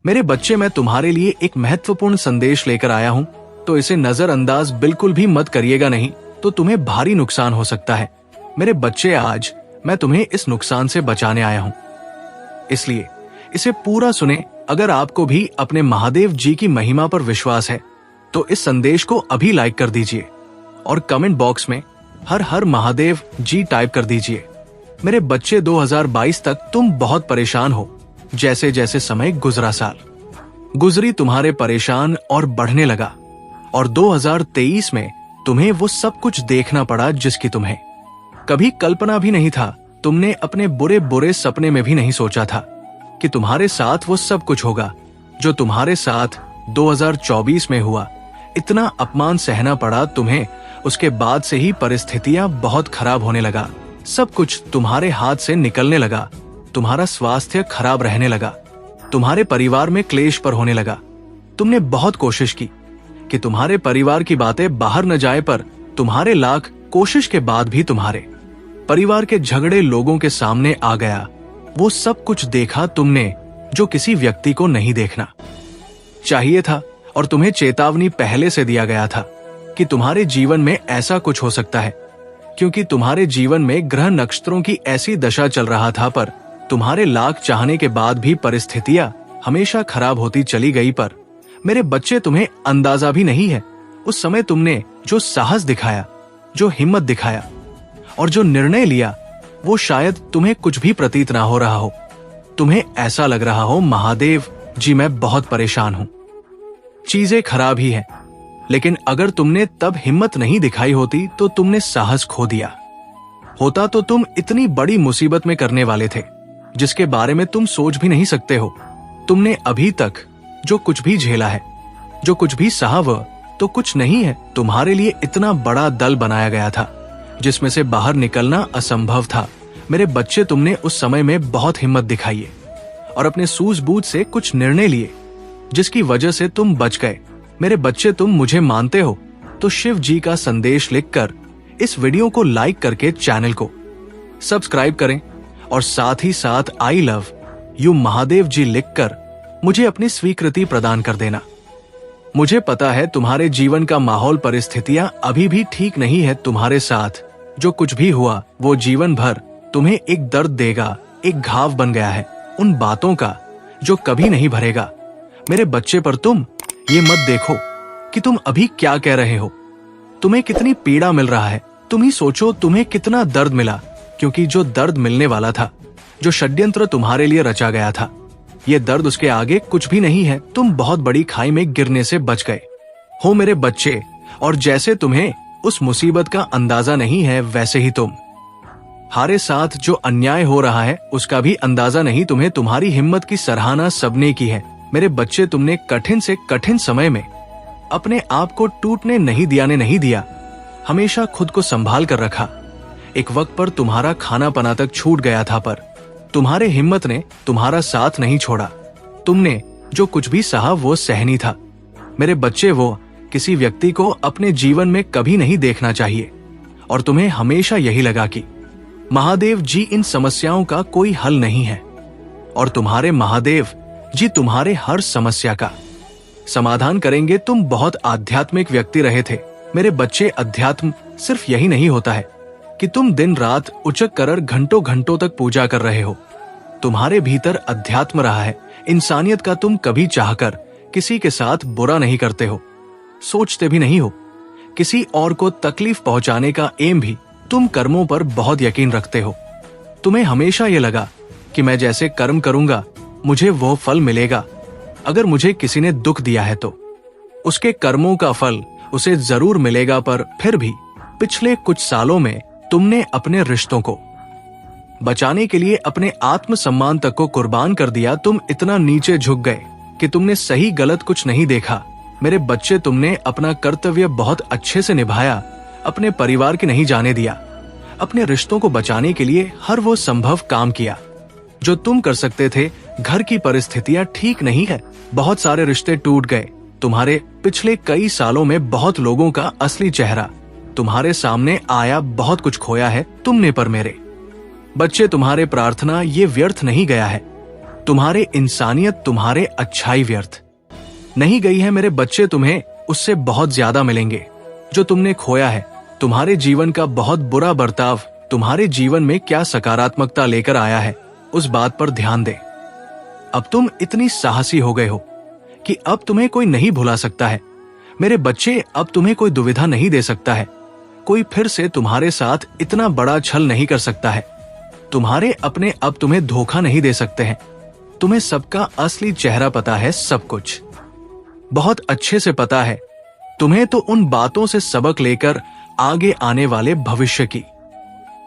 मेरे बच्चे, मैं तुम्हारे लिए एक महत्वपूर्ण संदेश लेकर आया हूँ, तो इसे नजरअंदाज बिल्कुल भी मत करिएगा, नहीं तो तुम्हें भारी नुकसान हो सकता है। मेरे बच्चे, आज मैं तुम्हें इस नुकसान से बचाने आया हूँ, इसलिए इसे पूरा सुने। अगर आपको भी अपने महादेव जी की महिमा पर विश्वास है तो इस संदेश को अभी लाइक कर दीजिए और कमेंट बॉक्स में हर हर महादेव जी टाइप कर दीजिए। मेरे बच्चे, 2022 तक तुम बहुत परेशान हो। जैसे जैसे समय गुजरा, साल गुजरी, तुम्हारे परेशान और बढ़ने लगा, और 2023 में तुम्हें वो सब कुछ देखना पड़ा जिसकी तुम्हें कभी कल्पना भी नहीं था। तुमने अपने बुरे बुरे सपने में भी नहीं सोचा था कि तुम्हारे साथ वो सब कुछ होगा जो तुम्हारे साथ 2024 में हुआ। इतना अपमान सहना पड़ा तुम्हें, उसके बाद से ही परिस्थितियां बहुत खराब होने लगा। सब कुछ तुम्हारे हाथ से निकलने लगा, तुम्हारा स्वास्थ्य खराब रहने लगा, तुम्हारे परिवार में क्लेश पर होने लगा। तुमने बहुत कोशिश की कि तुम्हारे परिवार की बातें बाहर न जाए, पर तुम्हारे लाख कोशिश के बाद भी तुम्हारे परिवार के झगड़े लोगों के सामने आ गया। वो सब कुछ देखा तुमने जो किसी व्यक्ति को नहीं देखना चाहिए था, और तुम्हें चेतावनी पहले से दिया गया था कि तुम्हारे जीवन में ऐसा कुछ हो सकता है, क्योंकि तुम्हारे जीवन में ग्रह नक्षत्रों की ऐसी दशा चल रहा था। पर तुम्हारे लाख चाहने के बाद भी परिस्थितियां हमेशा खराब होती चली गई। पर मेरे बच्चे, तुम्हें अंदाजा भी नहीं है उस समय तुमने जो साहस दिखाया, जो हिम्मत दिखाया और जो निर्णय लिया, वो शायद तुम्हें कुछ भी प्रतीत ना हो रहा हो। तुम्हें ऐसा लग रहा हो, महादेव जी मैं बहुत परेशान हूं, चीजें खराब ही हैं। लेकिन अगर तुमने तब हिम्मत नहीं दिखाई होती तो तुमने साहस खो दिया होता, तो तुम इतनी बड़ी मुसीबत में करने वाले थे जिसके बारे में तुम सोच भी नहीं सकते हो। तुमने अभी तक जो कुछ भी झेला है, जो कुछ भी सहा, वह तो कुछ नहीं है। तुम्हारे लिए इतना बड़ा दल बनाया गया था जिसमें से बाहर निकलना असंभव था। मेरे बच्चे, तुमने उस समय में बहुत हिम्मत दिखाई है और अपने सूझबूझ से कुछ निर्णय लिए जिसकी वजह से तुम बच गए। मेरे बच्चे, तुम मुझे मानते हो तो शिव जी का संदेश लिखकर इस वीडियो को लाइक करके चैनल को सब्सक्राइब करें, और साथ ही साथ आई लव यू महादेव जी लिखकर मुझे अपनी स्वीकृति प्रदान कर देना। मुझे पता है तुम्हारे जीवन का माहौल, परिस्थितियां अभी भी ठीक नहीं है तुम्हारे साथ। जो कुछ भी हुआ वो जीवन भर तुम्हें एक दर्द देगा, एक घाव बन गया है उन बातों का जो कभी नहीं भरेगा। मेरे बच्चे, पर तुम ये मत देखो कि तुम अभी क्या कह रहे हो, तुम्हें कितनी पीड़ा मिल रहा है। तुम ही सोचो तुम्हें कितना दर्द मिला, क्योंकि जो दर्द मिलने वाला था, जो षड्यंत्र तुम्हारे लिए रचा गया था, ये दर्द उसके आगे कुछ भी नहीं है। तुम बहुत बड़ी खाई में गिरने से बच गए हो मेरे बच्चे, और जैसे तुम्हें उस मुसीबत का अंदाजा नहीं है, वैसे ही तुम हारे साथ जो अन्याय हो रहा है उसका भी अंदाजा नहीं तुम्हें। तुम्हारी हिम्मत की सराहना सबने की है मेरे बच्चे। तुमने कठिन से कठिन समय में अपने आप को टूटने नहीं दिया, हमेशा खुद को संभाल कर रखा। एक वक्त पर तुम्हारा खाना पना तक छूट गया था, पर तुम्हारे हिम्मत ने तुम्हारा साथ नहीं छोड़ा। तुमने जो कुछ भी सहा वो सहनीय था मेरे बच्चे। वो किसी व्यक्ति को अपने जीवन में कभी नहीं देखना चाहिए, और तुम्हें हमेशा यही लगा कि महादेव जी इन समस्याओं का कोई हल नहीं है, और तुम्हारे महादेव जी तुम्हारे हर समस्या का समाधान करेंगे। तुम बहुत आध्यात्मिक व्यक्ति रहे थे मेरे बच्चे। अध्यात्म सिर्फ यही नहीं होता है कि तुम दिन रात उचक कर घंटों घंटों तक पूजा कर रहे हो। तुम्हारे भीतर अध्यात्म रहा है, इंसानियत का। तुम कभी चाहकर किसी के साथ बुरा नहीं करते हो, सोचते भी नहीं हो। किसी और को तकलीफ पहुंचाने का एम भी, तुम कर्मों पर बहुत यकीन रखते हो। तुम्हें हमेशा ये लगा कि मैं जैसे कर्म करूंगा मुझे वो फल मिलेगा। अगर मुझे किसी ने दुख दिया है तो उसके कर्मों का फल उसे जरूर मिलेगा। पर फिर भी पिछले कुछ सालों में तुमने अपने रिश्तों को बचाने के लिए अपने आत्मसम्मान तक को कुर्बान कर दिया। तुम इतना नीचे झुक गए कि तुमने सही गलत कुछ नहीं देखा मेरे बच्चे। तुमने अपना कर्तव्य बहुत अच्छे से निभाया, अपने परिवार के नहीं जाने दिया। अपने रिश्तों को बचाने के लिए हर वो संभव काम किया जो तुम कर सकते थे। घर की परिस्थितियां ठीक नहीं है, बहुत सारे रिश्ते टूट गए। तुम्हारे पिछले कई सालों में बहुत लोगों का असली चेहरा तुम्हारे सामने आया, बहुत कुछ खोया है तुमने। पर मेरे बच्चे, तुम्हारे प्रार्थना ये व्यर्थ नहीं गया है। तुम्हारे इंसानियत, तुम्हारे अच्छाई व्यर्थ नहीं गई है मेरे बच्चे। तुम्हें उससे बहुत ज्यादा मिलेंगे जो तुमने खोया है। तुम्हारे जीवन का बहुत बुरा बर्ताव तुम्हारे जीवन में क्या सकारात्मकता लेकर आया है, उस बात पर ध्यान दे। अब तुम इतनी साहसी हो गए हो कि अब तुम्हें कोई नहीं भुला सकता है मेरे बच्चे। अब तुम्हें कोई दुविधा नहीं दे सकता है। कोई फिर से तुम्हारे साथ इतना बड़ा छल नहीं कर सकता है। तुम्हारे अपने अब तुम्हें धोखा नहीं दे सकते हैं। तुम्हें सबका असली चेहरा पता है, सब कुछ बहुत अच्छे से पता है। तुम्हें तो उन बातों से सबक लेकर आगे आने वाले भविष्य की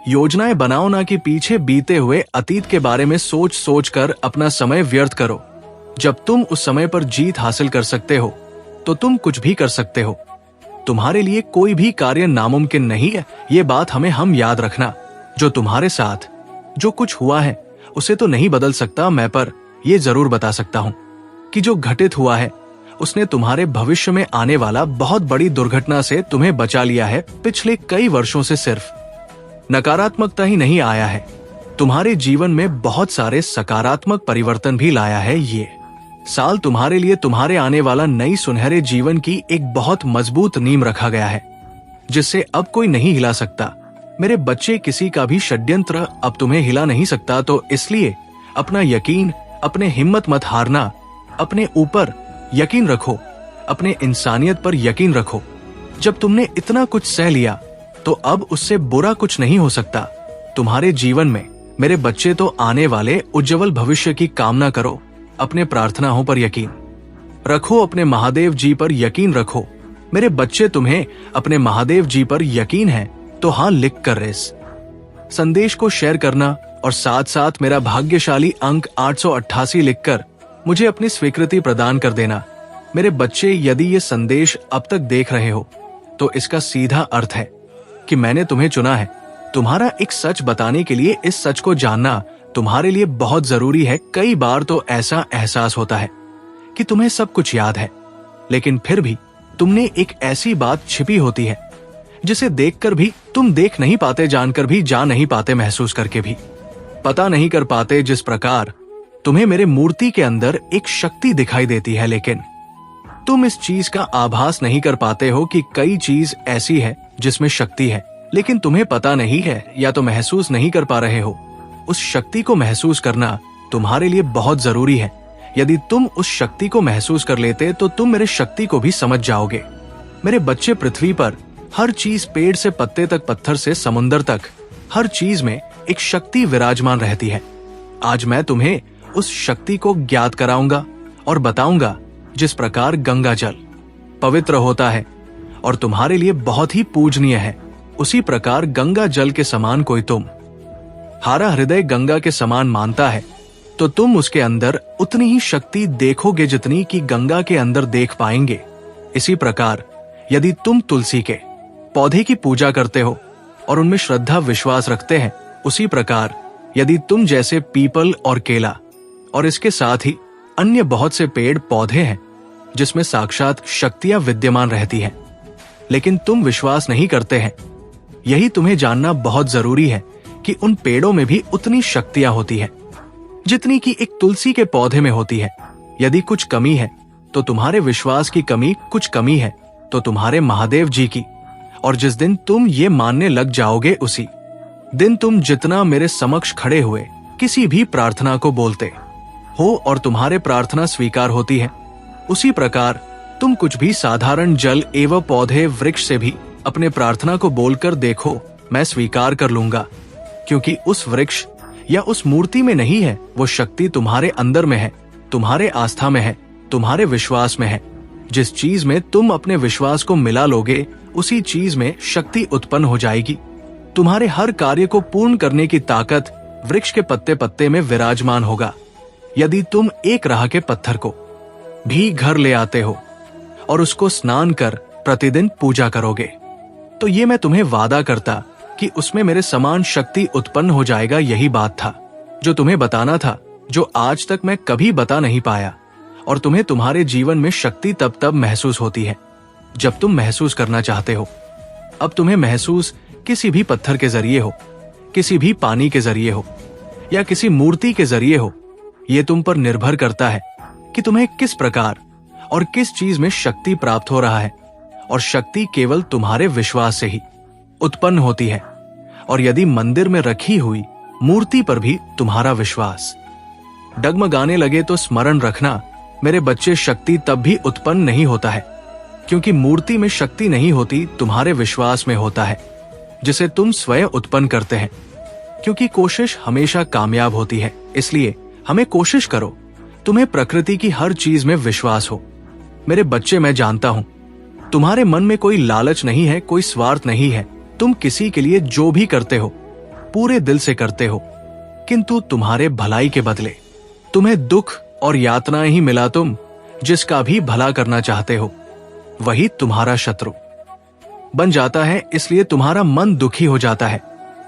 योजनाएं बनाओ ना कि पीछे बीते हुए अतीत के बारे में सोच सोच कर अपना समय व्यर्थ करो। जब तुम उस समय पर जीत हासिल कर सकते हो तो तुम कुछ भी कर सकते हो। तुम्हारे लिए कोई भी कार्य नामुमकिन नहीं है, ये बात हम याद रखना। जो तुम्हारे साथ जो कुछ हुआ है उसे तो नहीं बदल सकता मैं, पर यह जरूर बता सकता हूं कि जो घटित हुआ है उसने तुम्हारे भविष्य में आने वाला बहुत बड़ी दुर्घटना से तुम्हें बचा लिया है। पिछले कई वर्षों से सिर्फ नकारात्मकता ही नहीं आया है, तुम्हारे जीवन में बहुत सारे सकारात्मक परिवर्तन भी लाया है। ये साल तुम्हारे लिए, तुम्हारे आने वाला नई सुनहरे जीवन की एक बहुत मजबूत नींव रखा गया है जिससे अब कोई नहीं हिला सकता मेरे बच्चे। किसी का भी षड्यंत्र अब तुम्हें हिला नहीं सकता। तो इसलिए अपना यकीन, अपने हिम्मत मत हारना। अपने ऊपर यकीन रखो, अपने इंसानियत पर यकीन रखो। जब तुमने इतना कुछ सह लिया तो अब उससे बुरा कुछ नहीं हो सकता तुम्हारे जीवन में मेरे बच्चे। तो आने वाले उज्जवल भविष्य की कामना करो। अपने प्रार्थनाओं पर यकीन रखो, अपने महादेव जी पर यकीन रखो मेरे बच्चे। तुम्हें अपने महादेव जी पर यकीन है तो हाँ लिख कर इस संदेश को शेयर करना और साथ साथ मेरा भाग्यशाली अंक 888 लिखकर मुझे अपनी स्वीकृति प्रदान कर देना मेरे बच्चे। यदि ये संदेश अब तक देख रहे हो तो इसका सीधा अर्थ है कि मैंने तुम्हें चुना है। तुम्हारा एक सच बताने के लिए इस सच को जानना तुम्हारे लिए बहुत जरूरी है। कई बार तो ऐसा एहसास होता है कि तुम्हें सब कुछ याद है, लेकिन फिर भी तुमने एक ऐसी बात छिपी होती है जिसे देखकर भी तुम देख नहीं पाते, जानकर भी जान नहीं पाते, महसूस करके भी पता नहीं कर पाते। जिस प्रकार तुम्हें मेरे मूर्ति के अंदर एक शक्ति दिखाई देती है, लेकिन तुम इस चीज का आभास नहीं कर पाते हो कि कई चीज ऐसी है जिसमें शक्ति है, लेकिन तुम्हें पता नहीं है या तो महसूस नहीं कर पा रहे हो। उस शक्ति को महसूस करना तुम्हारे लिए बहुत जरूरी है। यदि तुम उस शक्ति को महसूस कर लेते तो तुम मेरे शक्ति को भी समझ जाओगे मेरे बच्चे। पृथ्वी पर हर चीज, पेड़ से पत्ते तक, पत्थर से समुंदर तक, हर चीज में एक शक्ति विराजमान रहती है। आज मैं तुम्हें उस शक्ति को ज्ञात कराऊंगा और बताऊंगा। जिस प्रकार गंगा जल पवित्र होता है और तुम्हारे लिए बहुत ही पूजनीय है, उसी प्रकार गंगा जल के समान कोई तुम हारा हृदय गंगा के समान मानता है तो तुम उसके अंदर उतनी ही शक्ति देखोगे जितनी कि गंगा के अंदर देख पाएंगे। इसी प्रकार यदि तुम तुलसी के पौधे की पूजा करते हो और उनमें श्रद्धा विश्वास रखते हैं, उसी प्रकार यदि तुम जैसे पीपल और केला और इसके साथ ही अन्य बहुत से पेड़ पौधे हैं जिसमें साक्षात शक्तियां विद्यमान रहती हैं, लेकिन तुम विश्वास नहीं करते हैं। यही तुम्हें जानना बहुत जरूरी है कि उन पेड़ों में भी उतनी शक्तियां होती हैं जितनी कि एक तुलसी के पौधे में होती है। यदि कुछ कमी है तो तुम्हारे विश्वास की कमी, कुछ कमी है तो तुम्हारे महादेव जी की। और जिस दिन तुम ये मानने लग जाओगे, उसी दिन तुम जितना मेरे समक्ष खड़े हुए किसी भी प्रार्थना को बोलते हो और तुम्हारे प्रार्थना स्वीकार होती है, उसी प्रकार तुम कुछ भी साधारण जल एवं पौधे, वृक्ष से भी अपने प्रार्थना को बोलकर देखो, मैं स्वीकार कर लूंगा। क्योंकि उस वृक्ष या उस मूर्ति में नहीं है, वो शक्ति तुम्हारे अंदर में है, तुम्हारे आस्था में है, तुम्हारे विश्वास में है। जिस चीज में तुम अपने विश्वास को मिला लोगे, उसी चीज में शक्ति उत्पन्न हो जाएगी। तुम्हारे हर कार्य को पूर्ण करने की ताकत वृक्ष के पत्ते पत्ते में विराजमान होगा। यदि तुम एक राह के पत्थर को भी घर ले आते हो और उसको स्नान कर प्रतिदिन पूजा करोगे, तो ये मैं तुम्हें वादा करता कि उसमें मेरे समान शक्ति उत्पन्न हो जाएगा। यही बात था जो तुम्हें बताना था, जो आज तक मैं कभी बता नहीं पाया। और तुम्हें तुम्हारे जीवन में शक्ति तब तब महसूस होती है जब तुम महसूस करना चाहते हो। अब तुम्हें महसूस किसी भी पत्थर के जरिए हो, किसी भी पानी के जरिए हो या किसी मूर्ति के जरिए हो, ये तुम पर निर्भर करता है कि तुम्हें किस प्रकार और किस चीज में शक्ति प्राप्त हो रहा है, और शक्ति केवल तुम्हारे विश्वास से ही उत्पन्न होती है। और यदि मंदिर में रखी हुई मूर्ति पर भी तुम्हारा विश्वास डगमगाने लगे तो स्मरण रखना मेरे बच्चे, शक्ति तब भी उत्पन्न नहीं होता है, क्योंकि मूर्ति में शक्ति नहीं होती, तुम्हारे विश्वास में होता है, जिसे तुम स्वयं उत्पन्न करते हैं। क्योंकि कोशिश हमेशा कामयाब होती है, इसलिए हमें कोशिश करो तुम्हें प्रकृति की हर चीज में विश्वास हो। मेरे बच्चे, मैं जानता हूं तुम्हारे मन में कोई लालच नहीं है, कोई स्वार्थ नहीं है। तुम किसी के लिए जो भी करते हो पूरे दिल से करते हो, किंतु तुम्हारे भलाई के बदले तुम्हें दुख और यातनाएं ही मिला। तुम जिसका भी भला करना चाहते हो वही तुम्हारा शत्रु बन जाता है, इसलिए तुम्हारा मन दुखी हो जाता है।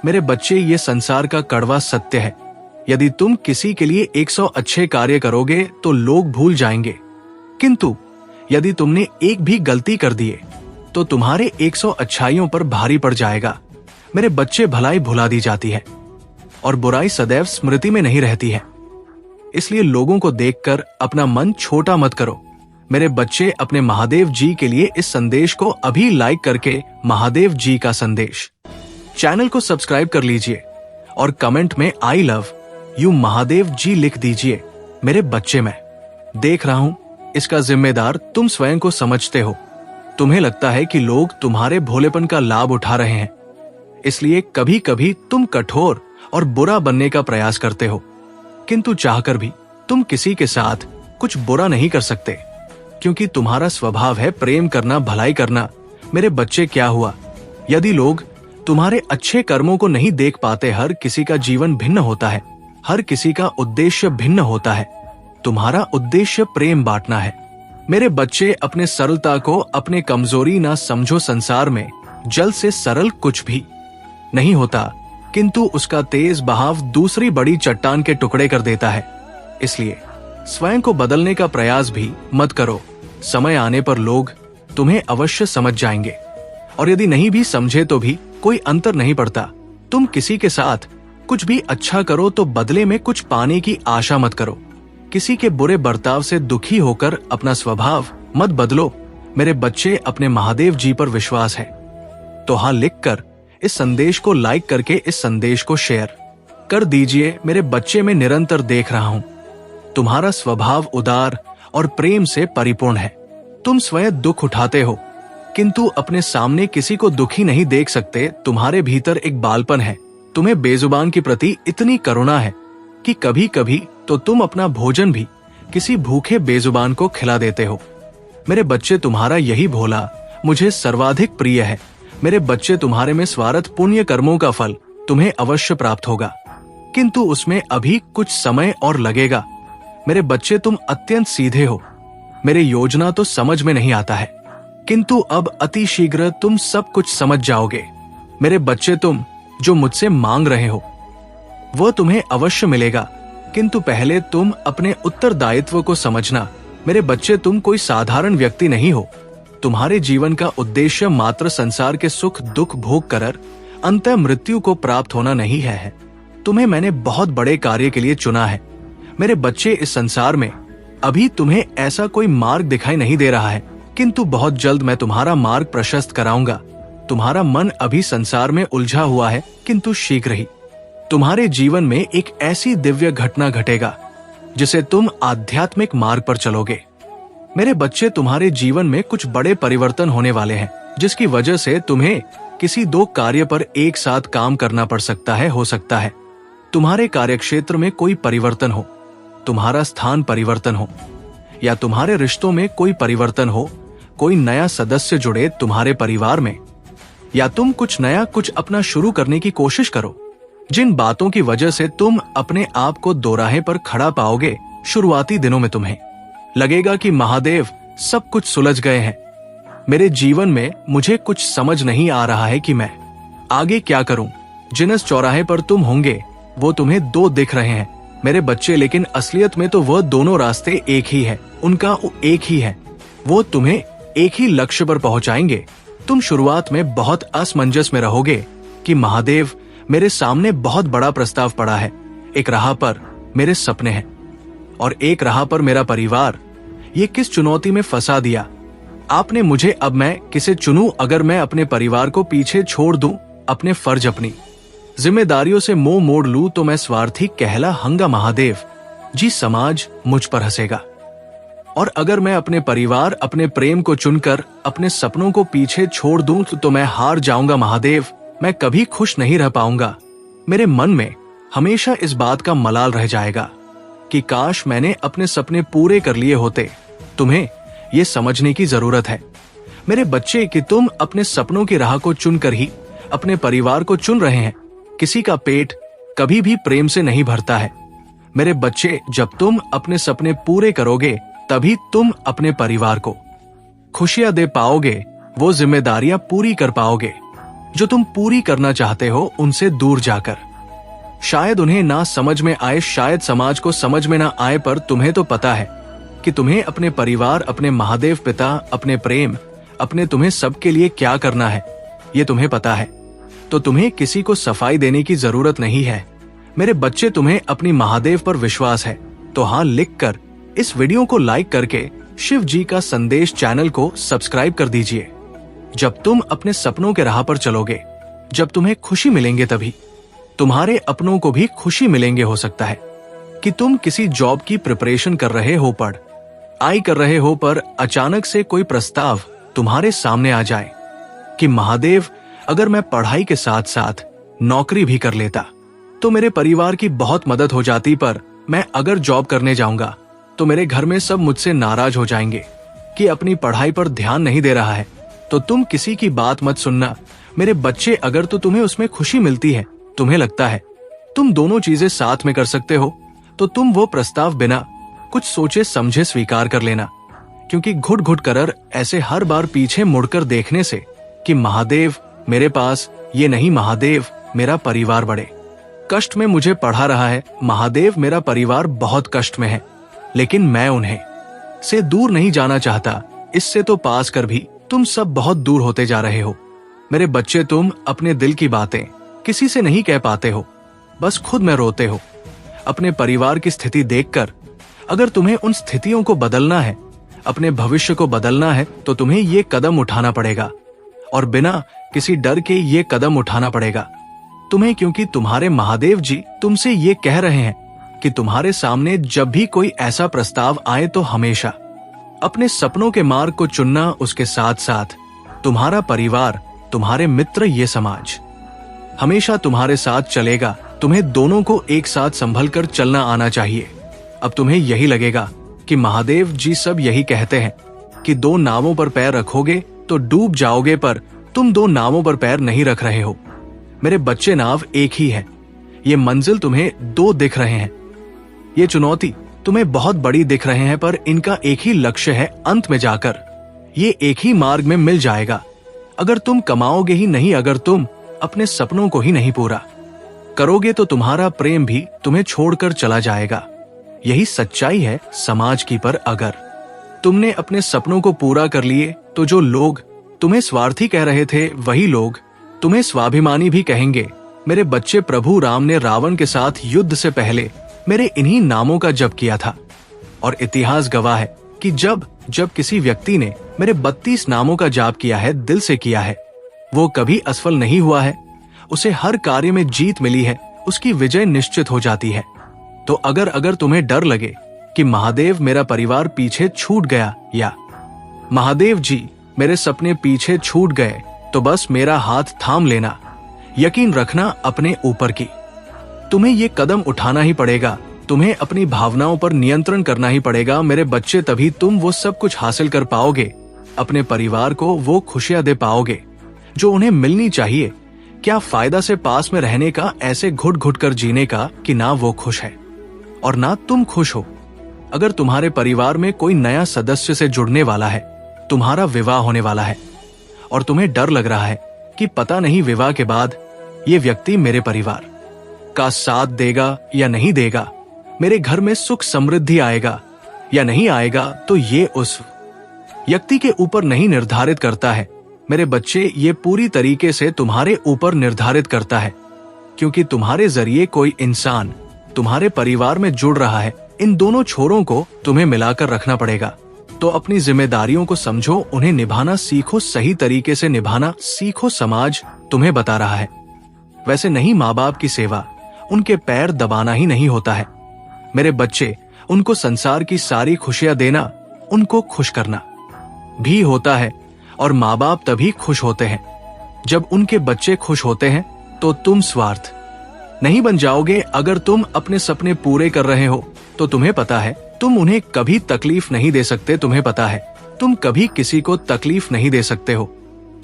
मेरे बच्चे, ये संसार का कड़वा सत्य है। यदि तुम किसी के लिए 100 अच्छे कार्य करोगे तो लोग भूल जाएंगे, किंतु यदि तुमने एक भी गलती कर दिए तो तुम्हारे 100 अच्छाइयों पर भारी पड़ जाएगा। मेरे बच्चे, भलाई भुला दी जाती है और बुराई सदैव स्मृति में नहीं रहती है, इसलिए लोगों को देखकर अपना मन छोटा मत करो। मेरे बच्चे, अपने महादेव जी के लिए इस संदेश को अभी लाइक करके महादेव जी का संदेश चैनल को सब्सक्राइब कर लीजिए और कमेंट में आई लव यू महादेव जी लिख दीजिए। मेरे बच्चे, मैं देख रहा हूं इसका जिम्मेदार तुम स्वयं को समझते हो। तुम्हें लगता है कि लोग तुम्हारे भोलेपन का लाभ उठा रहे हैं, इसलिए कभी कभी तुम कठोर और बुरा बनने का प्रयास करते हो, किंतु चाहकर भी तुम किसी के साथ कुछ बुरा नहीं कर सकते, क्योंकि तुम्हारा स्वभाव है प्रेम करना, भलाई करना। मेरे बच्चे, क्या हुआ यदि लोग तुम्हारे अच्छे कर्मों को नहीं देख पाते? हर किसी का जीवन भिन्न होता है, हर किसी का उद्देश्य भिन्न होता है। तुम्हारा उद्देश्य प्रेम बांटना है। मेरे बच्चे, अपने सरलता को अपने कमजोरी ना समझो। संसार में जल से सरल कुछ भी नहीं होता, किंतु उसका तेज बहाव दूसरी बड़ी चट्टान के टुकड़े कर देता है। इसलिए स्वयं को बदलने का प्रयास भी मत करो। समय आने पर लोग तुम्हें अवश्य समझ जाएंगे, और यदि नहीं भी समझे तो भी कोई अंतर नहीं पड़ता। तुम किसी के साथ कुछ भी अच्छा करो तो बदले में कुछ पाने की आशा मत करो। किसी के बुरे बर्ताव से दुखी होकर अपना स्वभाव मत बदलो। मेरे बच्चे, अपने महादेव जी पर विश्वास है तो हाँ लिखकर इस संदेश को लाइक करके इस संदेश को शेयर कर दीजिए। मेरे बच्चे, मैं निरंतर देख रहा हूं तुम्हारा स्वभाव उदार और प्रेम से परिपूर्ण है। तुम स्वयं दुख उठाते हो, किंतु अपने सामने किसी को दुखी नहीं देख सकते। तुम्हारे भीतर एक बालपन है, तुम्हें बेजुबान के प्रति इतनी करुणा है कि कभी कभी तो तुम अपना भोजन भी किसी भूखे बेजुबान को खिला देते हो। मेरे बच्चे, तुम्हारा यही भोला मुझे सर्वाधिक प्रिय है। मेरे बच्चे, तुम्हारे में स्वार्थ पुण्य कर्मों का फल तुम्हें अवश्य प्राप्त होगा, किंतु उसमें अभी कुछ समय और लगेगा। मेरे बच्चे, तुम अत्यंत सीधे हो। मेरे योजना तो समझ में नहीं आता है, किंतु अब अति शीघ्र तुम सब कुछ समझ जाओगे। मेरे बच्चे, तुम जो मुझसे मांग रहे हो वह तुम्हें अवश्य मिलेगा, किंतु पहले तुम अपने उत्तरदायित्व को समझना। मेरे बच्चे, तुम कोई साधारण व्यक्ति नहीं हो। तुम्हारे जीवन का उद्देश्य मात्र संसार के सुख दुख भोग कर अंततः मृत्यु को प्राप्त होना नहीं है। तुम्हें मैंने बहुत बड़े कार्य के लिए चुना है। मेरे बच्चे, इस संसार में अभी तुम्हें ऐसा कोई मार्ग दिखाई नहीं दे रहा है, किंतु बहुत जल्द मैं तुम्हारा मार्ग प्रशस्त कराऊंगा। तुम्हारा मन अभी संसार में उलझा हुआ है, किंतु शीघ्र ही तुम्हारे जीवन में एक ऐसी दिव्य घटना घटेगा जिसे तुम आध्यात्मिक मार्ग पर चलोगे। मेरे बच्चे, तुम्हारे जीवन में कुछ बड़े परिवर्तन होने वाले हैं, जिसकी वजह से तुम्हें किसी 2 कार्य पर एक साथ काम करना पड़ सकता है। हो सकता है तुम्हारे कार्यक्षेत्र में कोई परिवर्तन हो, तुम्हारा स्थान परिवर्तन हो, या तुम्हारे रिश्तों में कोई परिवर्तन हो, कोई नया सदस्य जुड़े तुम्हारे परिवार में, या तुम कुछ नया कुछ अपना शुरू करने की कोशिश करो। जिन बातों की वजह से तुम अपने आप को दोराहे पर खड़ा पाओगे, शुरुआती दिनों में तुम्हें लगेगा कि महादेव सब कुछ सुलझ गए हैं। मेरे जीवन में मुझे कुछ समझ नहीं आ रहा है कि मैं आगे क्या करूं। जिस चौराहे पर तुम होंगे वो तुम्हें 2 दिख रहे हैं मेरे बच्चे, लेकिन असलियत में तो वह दोनों रास्ते एक ही है, उनका एक ही है। वो तुम्हें एक ही लक्ष्य पर पहुंचाएंगे। तुम शुरुआत में बहुत असमंजस में रहोगे कि महादेव, मेरे सामने बहुत बड़ा प्रस्ताव पड़ा है, एक राह पर मेरे सपने हैं, और एक राह पर मेरा परिवार। ये किस चुनौती में फंसा दिया आपने मुझे। अब मैं किसे चुनूं? अगर मैं अपने परिवार को पीछे छोड़ दूं, अपने फर्ज, अपनी जिम्मेदारियों से मुंह मोड़ लूं, तो मैं स्वार्थी कहलाऊंगा महादेव जी। समाज मुझ पर हंसेगा। और अगर मैं अपने परिवार, अपने प्रेम को चुनकर अपने सपनों को पीछे छोड़ दूं, तो मैं हार जाऊंगा महादेव। मैं कभी खुश नहीं रह पाऊंगा। मेरे मन में हमेशा इस बात का मलाल रह जाएगा कि काश मैंने अपने सपने पूरे कर लिए होते। तुम्हें यह समझने की जरूरत है मेरे बच्चे कि तुम अपने सपनों की राह को चुनकर ही अपने परिवार को चुन रहे हैं। किसी का पेट कभी भी प्रेम से नहीं भरता है मेरे बच्चे। जब तुम अपने सपने पूरे करोगे, तभी तुम अपने परिवार को खुशियां दे पाओगे, वो जिम्मेदारियां पूरी कर पाओगे जो तुम पूरी करना चाहते हो उनसे दूर जाकर। शायद उन्हें ना समझ में आए, शायद समाज को समझ में ना आए, पर तुम्हें तो पता है कि तुम्हें अपने परिवार, अपने महादेव पिता, अपने प्रेम, अपने तुम्हें सबके लिए क्या करना है, ये तुम्हें पता है। तो तुम्हें किसी को सफाई देने की जरूरत नहीं है मेरे बच्चे। तुम्हें अपनी महादेव पर विश्वास है तो हाँ लिखकर इस वीडियो को लाइक करके शिव जी का संदेश चैनल को सब्सक्राइब कर दीजिए। जब तुम अपने सपनों के राह पर चलोगे, जब तुम्हें खुशी मिलेंगे, तभी तुम्हारे अपनों को भी खुशी मिलेंगे। हो सकता है कि तुम किसी जॉब की प्रिपरेशन कर रहे हो, पढ़ाई कर रहे हो, पर अचानक से कोई प्रस्ताव तुम्हारे सामने आ जाए कि महादेव, अगर मैं पढ़ाई के साथ साथ नौकरी भी कर लेता तो मेरे परिवार की बहुत मदद हो जाती, पर मैं अगर जॉब करने जाऊंगा तो मेरे घर में सब मुझसे नाराज हो जाएंगे कि अपनी पढ़ाई पर ध्यान नहीं दे रहा है। तो तुम किसी की बात मत सुनना मेरे बच्चे। अगर तो तुम्हें उसमें खुशी मिलती है, तुम्हें लगता है तुम दोनों चीजें साथ में कर सकते हो, तो तुम वो प्रस्ताव बिना कुछ सोचे समझे स्वीकार कर लेना। क्योंकि घुट घुट कर ऐसे हर बार पीछे मुड़कर देखने से कि महादेव मेरे पास ये नहीं, महादेव मेरा परिवार बड़े कष्ट में मुझे पढ़ा रहा है, महादेव मेरा परिवार बहुत कष्ट में है, लेकिन मैं उन्हें से दूर नहीं जाना चाहता। इससे तो पास कर भी तुम सब बहुत दूर होते जा रहे हो मेरे बच्चे। तुम अपने दिल की बातें किसी से नहीं कह पाते हो, बस खुद में रोते हो अपने परिवार की स्थिति देखकर। अगर तुम्हें उन स्थितियों को बदलना है, अपने भविष्य को बदलना है, तो तुम्हें ये कदम उठाना पड़ेगा और बिना किसी डर के ये कदम उठाना पड़ेगा तुम्हें। क्योंकि तुम्हारे महादेव जी तुमसे ये कह रहे हैं कि तुम्हारे सामने जब भी कोई ऐसा प्रस्ताव आए तो हमेशा अपने सपनों के मार्ग को चुनना। उसके साथ साथ तुम्हारा परिवार, तुम्हारे मित्र, ये समाज हमेशा तुम्हारे साथ चलेगा। तुम्हें दोनों को एक साथ संभल कर चलना आना चाहिए। अब तुम्हें यही लगेगा कि महादेव जी सब यही कहते हैं कि दो नावों पर पैर रखोगे तो डूब जाओगे, पर तुम दो नावों पर पैर नहीं रख रहे हो मेरे बच्चे। नाव एक ही है, ये मंजिल तुम्हें दो दिख रहे हैं, ये चुनौती तुम्हें बहुत बड़ी दिख रहे हैं, पर इनका एक ही लक्ष्य है। अंत में जाकर ये एक ही मार्ग में मिल जाएगा। अगर तुम कमाओगे ही नहीं, अगर तुम अपने सपनों को ही नहीं पूरा करोगे, तो तुम्हारा प्रेम भी तुम्हें छोड़कर चला जाएगा। यही सच्चाई है समाज की। पर अगर तुमने अपने सपनों को पूरा कर लिए, तो जो लोग तुम्हें स्वार्थी कह रहे थे, वही लोग तुम्हें स्वाभिमानी भी कहेंगे मेरे बच्चे। प्रभु राम ने रावण के साथ युद्ध से पहले मेरे इन्हीं नामों का जप किया था, और इतिहास गवाह है कि जब किसी व्यक्ति ने मेरे 32 नामों का जाप किया है, दिल से किया है, वो कभी असफल नहीं हुआ है। उसे हर कार्य में जीत मिली है, उसकी विजय निश्चित हो जाती है। तो अगर तुम्हें डर लगे कि महादेव मेरा परिवार पीछे छूट गया, या महादेव जी मेरे सपने पीछे छूट गए, तो बस मेरा हाथ थाम लेना, यकीन रखना अपने ऊपर की। तुम्हें ये कदम उठाना ही पड़ेगा, तुम्हें अपनी भावनाओं पर नियंत्रण करना ही पड़ेगा मेरे बच्चे। तभी तुम वो सब कुछ हासिल कर पाओगे, अपने परिवार को वो खुशियां दे पाओगे जो उन्हें मिलनी चाहिए। क्या फायदा से पास में रहने का, ऐसे घुट घुट कर जीने का कि ना वो खुश है और ना तुम खुश हो। अगर तुम्हारे परिवार में कोई नया सदस्य से जुड़ने वाला है, तुम्हारा विवाह होने वाला है, और तुम्हें डर लग रहा है कि पता नहीं विवाह के बाद ये व्यक्ति मेरे परिवार का साथ देगा या नहीं देगा, मेरे घर में सुख समृद्धि आएगा या नहीं आएगा, तो ये उस व्यक्ति के ऊपर नहीं निर्धारित करता है मेरे बच्चे। ये पूरी तरीके से तुम्हारे ऊपर निर्धारित करता है, क्योंकि तुम्हारे जरिए कोई इंसान तुम्हारे परिवार में जुड़ रहा है, इन दोनों छोरों को तुम्हें मिलाकर रखना पड़ेगा। तो अपनी जिम्मेदारियों को समझो, उन्हें निभाना सीखो, सही तरीके से निभाना सीखो, समाज तुम्हें बता रहा है। वैसे नहीं, माँ बाप की सेवा उनके पैर दबाना ही नहीं होता है मेरे बच्चे, उनको संसार की सारी खुशियां देना, उनको खुश करना भी होता है। और माँ बाप तभी खुश होते हैं जब उनके बच्चे खुश होते हैं। तो तुम स्वार्थ नहीं बन जाओगे। अगर तुम अपने सपने पूरे कर रहे हो तो तुम्हें पता है तुम उन्हें कभी तकलीफ नहीं दे सकते, तुम्हें पता है तुम कभी किसी को तकलीफ नहीं दे सकते हो।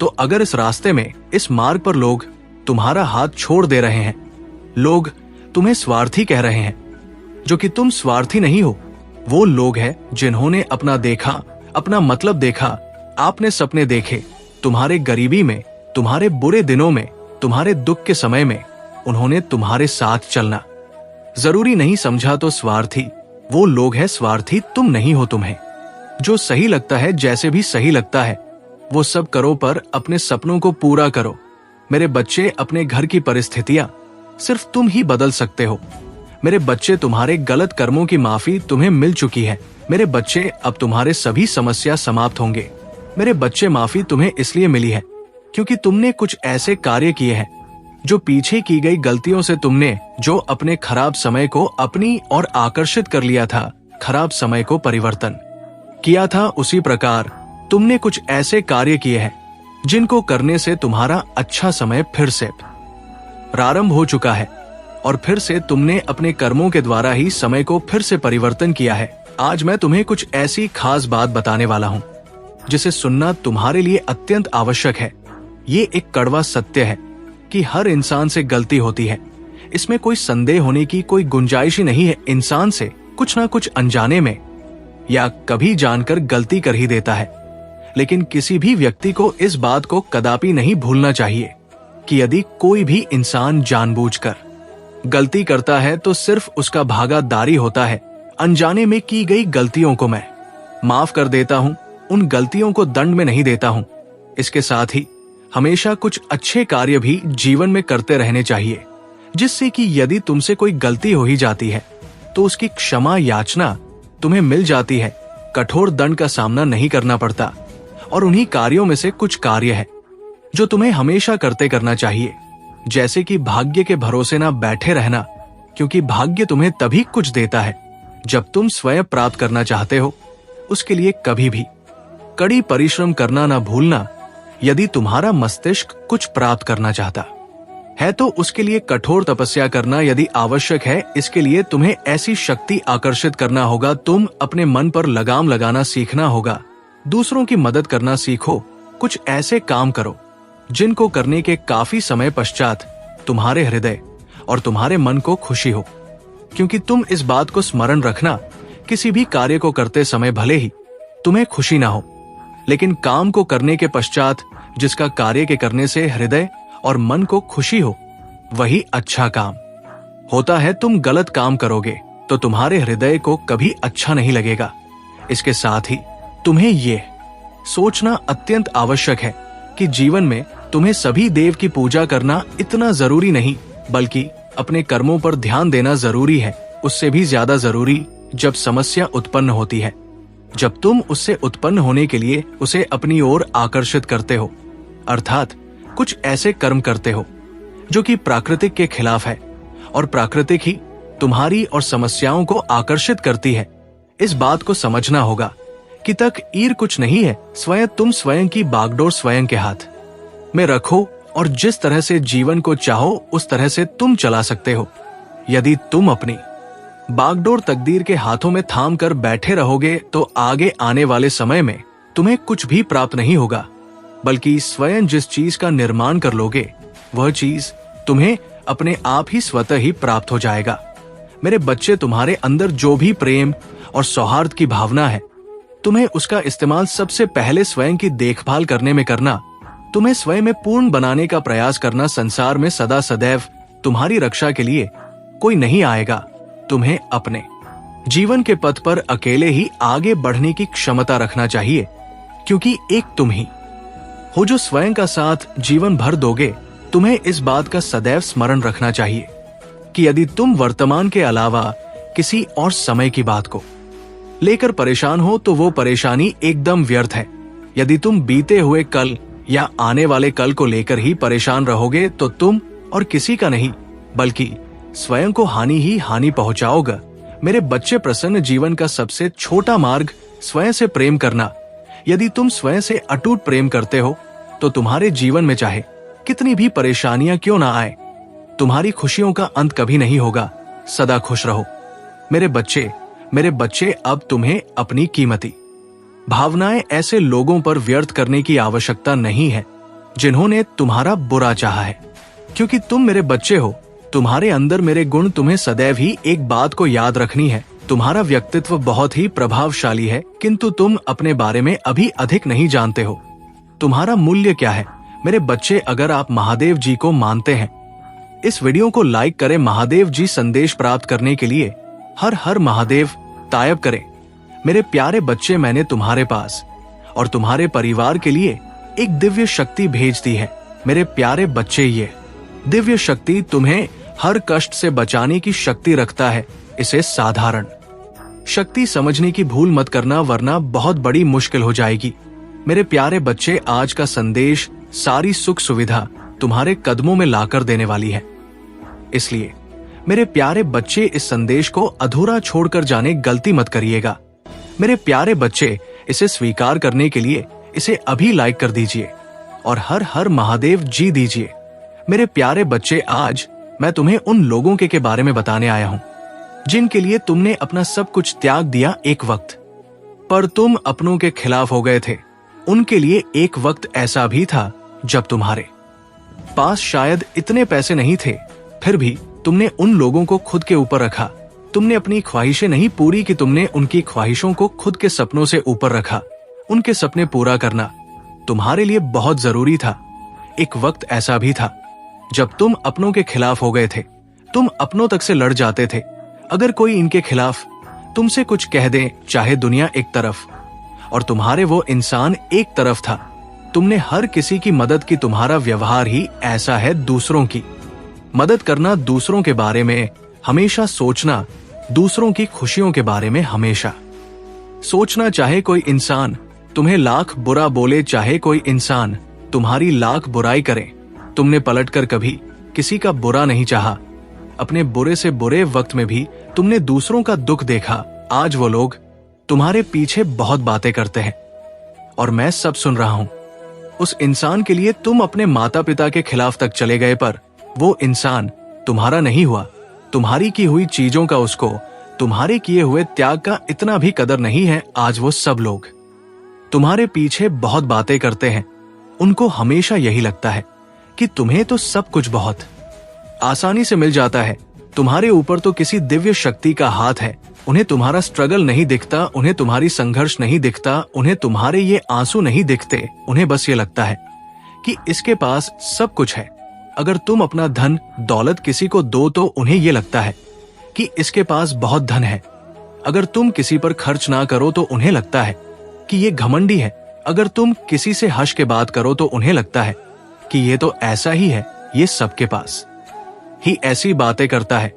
तो अगर इस रास्ते में, इस मार्ग पर लोग तुम्हारा हाथ छोड़ दे रहे हैं, लोग तुम्हें स्वार्थी कह रहे हैं, जो कि तुम स्वार्थी नहीं हो। वो लोग हैं जिन्होंने अपना देखा, अपना मतलब देखा, आपने सपने देखे, तुम्हारे गरीबी में, तुम्हारे बुरे दिनों में, तुम्हारे दुख के समय में उन्होंने तुम्हारे साथ चलना जरूरी नहीं समझा। तो स्वार्थी वो लोग हैं, स्वार्थी तुम नहीं हो। तुम्हें जो सही लगता है, जैसे भी सही लगता है वो सब करो, पर अपने सपनों को पूरा करो मेरे बच्चे। अपने घर की परिस्थितियां सिर्फ तुम ही बदल सकते हो मेरे बच्चे। तुम्हारे गलत कर्मों की माफी तुम्हें मिल चुकी है मेरे बच्चे। अब तुम्हारे सभी समस्या समाप्त होंगे मेरे बच्चे। माफी तुम्हें इसलिए मिली है क्योंकि तुमने कुछ ऐसे कार्य किए हैं, जो पीछे की गई गलतियों से तुमने, जो अपने खराब समय को अपनी ओर आकर्षित कर लिया था, खराब समय को परिवर्तन किया था। उसी प्रकार तुमने कुछ ऐसे कार्य किए हैं जिनको करने से तुम्हारा अच्छा समय फिर से प्रारंभ हो चुका है, और फिर से तुमने अपने कर्मों के द्वारा ही समय को फिर से परिवर्तन किया है। आज मैं तुम्हें कुछ ऐसी खास बात बताने वाला हूँ जिसे सुनना तुम्हारे लिए अत्यंत आवश्यक है। ये एक कड़वा सत्य है कि हर इंसान से गलती होती है, इसमें कोई संदेह होने की कोई गुंजाइश ही नहीं है। इंसान से कुछ ना कुछ अनजाने में या कभी जानकर गलती कर ही देता है। लेकिन किसी भी व्यक्ति को इस बात को कदापि नहीं भूलना चाहिए कि यदि कोई भी इंसान जानबूझकर गलती करता है तो सिर्फ उसका भागादारी होता है। अनजाने में की गई गलतियों को मैं माफ कर देता हूं, उन गलतियों को दंड में नहीं देता हूं। इसके साथ ही हमेशा कुछ अच्छे कार्य भी जीवन में करते रहने चाहिए, जिससे कि यदि तुमसे कोई गलती हो ही जाती है तो उसकी क्षमा याचना तुम्हें मिल जाती है, कठोर दंड का सामना नहीं करना पड़ता। और उन्हीं कार्यों में से कुछ कार्य है जो तुम्हें हमेशा करते करना चाहिए, जैसे कि भाग्य के भरोसे ना बैठे रहना, क्योंकि भाग्य तुम्हें तभी कुछ देता है जब तुम स्वयं प्राप्त करना चाहते हो। उसके लिए कभी भी कड़ी परिश्रम करना ना भूलना। यदि तुम्हारा मस्तिष्क कुछ प्राप्त करना चाहता है तो उसके लिए कठोर तपस्या करना यदि आवश्यक है। इसके लिए तुम्हें ऐसी शक्ति आकर्षित करना होगा, तुम अपने मन पर लगाम लगाना सीखना होगा, दूसरों की मदद करना सीखो। कुछ ऐसे काम करो जिनको करने के काफी समय पश्चात तुम्हारे हृदय और तुम्हारे मन को खुशी हो। क्योंकि तुम इस बात को स्मरण रखना, किसी भी कार्य को करते समय भले ही तुम्हें खुशी ना हो, लेकिन काम को करने के पश्चात जिसका कार्य के करने से हृदय और मन को खुशी हो, वही अच्छा काम होता है। तुम गलत काम करोगे तो तुम्हारे हृदय को कभी अच्छा नहीं लगेगा। इसके साथ ही तुम्हें ये सोचना अत्यंत आवश्यक है कि जीवन में तुम्हें सभी देव की पूजा करना इतना जरूरी नहीं, बल्कि अपने कर्मों पर ध्यान देना जरूरी है। उससे भी ज्यादा जरूरी जब समस्या उत्पन्न होती है, जब तुम उससे उत्पन्न होने के लिए उसे अपनी ओर आकर्षित करते हो, अर्थात कुछ ऐसे कर्म करते हो जो कि प्राकृतिक के खिलाफ है, और प्राकृतिक ही तुम्हारी और समस्याओं को आकर्षित करती है। इस बात को समझना होगा कि तकदीर कुछ नहीं है, स्वयं तुम स्वयं की बागडोर स्वयं के हाथ में रखो, और जिस तरह से जीवन को चाहो उस तरह से तुम चला सकते हो। यदि तुम अपनी बागडोर तकदीर के हाथों में थाम कर बैठे रहोगे तो आगे आने वाले समय में तुम्हें कुछ भी प्राप्त नहीं होगा, बल्कि स्वयं जिस चीज का निर्माण कर लोगे वह चीज तुम्हें अपने आप ही स्वतः ही प्राप्त हो जाएगा। मेरे बच्चे, तुम्हारे अंदर जो भी प्रेम और सौहार्द की भावना है, तुम्हें उसका इस्तेमाल सबसे पहले स्वयं की देखभाल करने में करना, तुम्हें स्वयं में पूर्ण बनाने का प्रयास करना। संसार में सदा सदैव तुम्हारी रक्षा के लिए कोई नहीं आएगा। तुम्हें अपने जीवन के पथ पर अकेले ही आगे बढ़ने की क्षमता रखना चाहिए, क्योंकि एक तुम ही हो जो स्वयं का साथ जीवन भर दोगे। तुम्हें इस बात का सदैव स्मरण रखना चाहिए कि यदि तुम वर्तमान के अलावा किसी और समय की बात को लेकर परेशान हो तो वो परेशानी एकदम व्यर्थ है। यदि तुम बीते हुए कल या आने वाले कल को लेकर ही परेशान रहोगे तो तुम और किसी का नहीं बल्कि स्वयं को हानि ही हानि पहुंचाओगे। मेरे बच्चे, प्रसन्न जीवन का सबसे छोटा मार्ग स्वयं से प्रेम करना। यदि तुम स्वयं से अटूट प्रेम करते हो तो तुम्हारे जीवन में चाहे कितनी भी परेशानियां क्यों ना आए, तुम्हारी खुशियों का अंत कभी नहीं होगा। सदा खुश रहो मेरे बच्चे। अब तुम्हें अपनी कीमती भावनाएं ऐसे लोगों पर व्यर्थ करने की आवश्यकता नहीं है जिन्होंने तुम्हारा बुरा चाहा है, क्योंकि तुम मेरे बच्चे हो। तुम्हारे अंदर मेरे गुण तुम्हें सदैव ही एक बात को याद रखनी है। तुम्हारा व्यक्तित्व बहुत ही प्रभावशाली है, किंतु तुम अपने बारे में अभी अधिक नहीं जानते हो। तुम्हारा मूल्य क्या है मेरे बच्चे? अगर आप महादेव जी को मानते हैं, इस वीडियो को लाइक करें। महादेव जी संदेश प्राप्त करने के लिए हर हर महादेव टाइप करें। मेरे प्यारे बच्चे, मैंने तुम्हारे पास और तुम्हारे परिवार के लिए एक दिव्य शक्ति भेज दी है। मेरे प्यारे बच्चे, ये दिव्य शक्ति तुम्हें हर कष्ट से बचाने की शक्ति रखता है। इसे साधारण शक्ति समझने की भूल मत करना, वरना बहुत बड़ी मुश्किल हो जाएगी। मेरे प्यारे बच्चे, आज का संदेश सारी सुख सुविधा तुम्हारे कदमों में लाकर देने वाली है। इसलिए मेरे प्यारे बच्चे, इस संदेश को अधूरा छोड़कर जाने गलती मत करिएगा। मेरे प्यारे बच्चे, इसे स्वीकार करने के लिए इसे अभी लाइक कर दीजिए और हर हर महादेव जी दीजिए। मेरे प्यारे बच्चे, आज मैं तुम्हें उन लोगों के बारे में बताने आया हूं जिनके लिए तुमने अपना सब कुछ त्याग दिया एक वक्त, पर तुम अपनों के खिलाफ हो गए थे। उनके लिए एक वक्त ऐसा भी था जब तुम्हारे पास शायद इतने पैसे नहीं थे, फिर भी तुमने उन लोगों को खुद के ऊपर रखा। तुमने अपनी ख्वाहिशें नहीं पूरी की, तुमने उनकी ख्वाहिशों को खुद के सपनों से ऊपर रखा। उनके सपने पूरा करना तुम्हारे लिए बहुत जरूरी था। एक वक्त ऐसा भी था जब तुम अपनों के खिलाफ हो गए थे। तुम अपनों तक से लड़ जाते थे। अगर कोई इनके खिलाफ तुमसे कुछ कह दे, चाहे दुनिया एक तरफ और तुम्हारे वो इंसान एक तरफ था, तुमने हर किसी की मदद की। तुम्हारा व्यवहार ही ऐसा है, दूसरों की मदद करना, दूसरों के बारे में हमेशा सोचना, दूसरों की खुशियों के बारे में हमेशा सोचना। चाहे कोई इंसान तुम्हें लाख बुरा बोले, चाहे कोई इंसान तुम्हारी लाख बुराई करे, तुमने पलटकर कभी किसी का बुरा नहीं चाहा। अपने बुरे से बुरे वक्त में भी तुमने दूसरों का दुख देखा। आज वो लोग तुम्हारे पीछे बहुत बातें करते हैं और मैं सब सुन रहा हूं। उस इंसान के लिए तुम अपने माता पिता के खिलाफ तक चले गए, पर वो इंसान तुम्हारा नहीं हुआ। तुम्हारी की हुई चीजों का उसको, तुम्हारे किए हुए त्याग का इतना भी कदर नहीं है। आज वो सब लोग तुम्हारे पीछे बहुत बातें करते हैं। उनको हमेशा यही लगता है कि तुम्हें तो सब कुछ बहुत आसानी से मिल जाता है। तुम्हारे ऊपर तो किसी दिव्य शक्ति का हाथ है। उन्हें तुम्हारा स्ट्रगल नहीं दिखता, उन्हें तुम्हारी संघर्ष नहीं दिखता, उन्हें तुम्हारे ये आंसू नहीं दिखते। उन्हें बस ये लगता है कि इसके पास सब कुछ है। अगर तुम अपना धन दौलत किसी को दो तो उन्हें ये लगता है कि इसके पास बहुत धन है। अगर तुम किसी पर खर्च ना करो तो उन्हें लगता है कि ये घमंडी है। अगर तुम किसी से हंस के बात करो तो उन्हें लगता है कि ये तो ऐसा ही है, ये सबके पास ही ऐसी बातें करता है।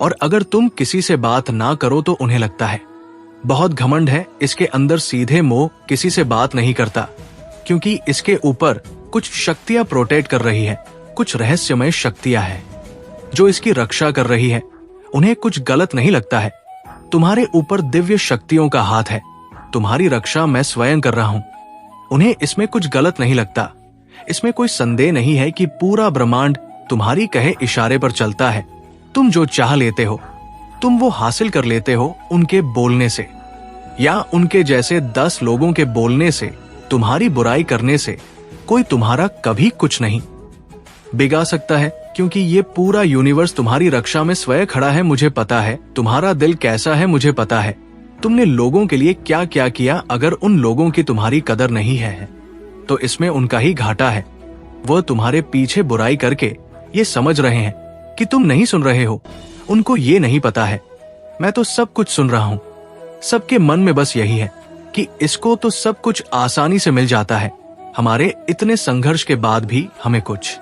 और अगर तुम किसी से बात ना करो तो उन्हें लगता है बहुत घमंड है, इसके अंदर सीधे मोह किसी से बात नहीं करता, क्योंकि इसके ऊपर कुछ शक्तियां प्रोटेक्ट कर रही है, कुछ रहस्यमय शक्तियां हैं जो इसकी रक्षा कर रही है। उन्हें कुछ गलत नहीं लगता है। तुम्हारे ऊपर दिव्य शक्तियों का हाथ है, तुम्हारी रक्षा मैं स्वयं कर रहा हूं। उन्हें इसमें कुछ गलत नहीं लगता। इसमें कोई संदेह नहीं है कि पूरा ब्रह्मांड तुम्हारी कहे इशारे पर चलता है। तुम जो चाह लेते हो तुम वो हासिल कर लेते हो उनके बोलने से, या उनके जैसे 10 लोगों के बोलने से, तुम्हारी बुराई करने से कोई तुम्हारा कभी कुछ नहीं बिगा सकता है, क्योंकि ये पूरा यूनिवर्स तुम्हारी रक्षा में स्वयं खड़ा है। मुझे पता है तुम्हारा दिल कैसा है, मुझे पता है तुमने लोगों के लिए क्या क्या किया। अगर उन लोगों की तुम्हारी कदर नहीं है तो इसमें उनका ही घाटा है। वो तुम्हारे पीछे बुराई करके ये समझ रहे हैं कि तुम नहीं सुन रहे हो। उनको ये नहीं पता है मैं तो सब कुछ सुन रहा हूं। सबके मन में बस यही है कि इसको तो सब कुछ आसानी से मिल जाता है। हमारे इतने संघर्ष के बाद भी हमें कुछ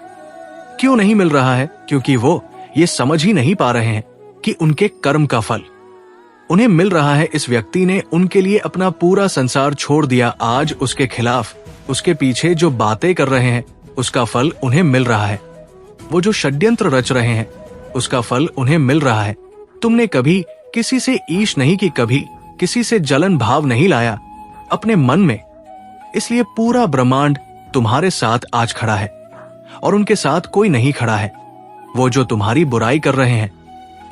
क्यों नहीं मिल रहा है? क्योंकि वो ये समझ ही नहीं पा रहे हैं कि उनके कर्म का फल उन्हें मिल रहा है इस व्यक्ति ने उनके लिए अपना पूरा संसार छोड़ दिया। आज उसके खिलाफ, उसके पीछे जो बातें कर रहे हैं उसका फल उन्हें मिल रहा है। वो जो षड्यंत्र रच रहे हैं उसका फल उन्हें मिल रहा है। तुमने कभी किसी से ईश नहीं की, कभी किसी से जलन भाव नहीं लाया अपने मन में, इसलिए पूरा ब्रह्मांड तुम्हारे साथ आज खड़ा है और उनके साथ कोई नहीं खड़ा है। वो जो तुम्हारी बुराई कर रहे हैं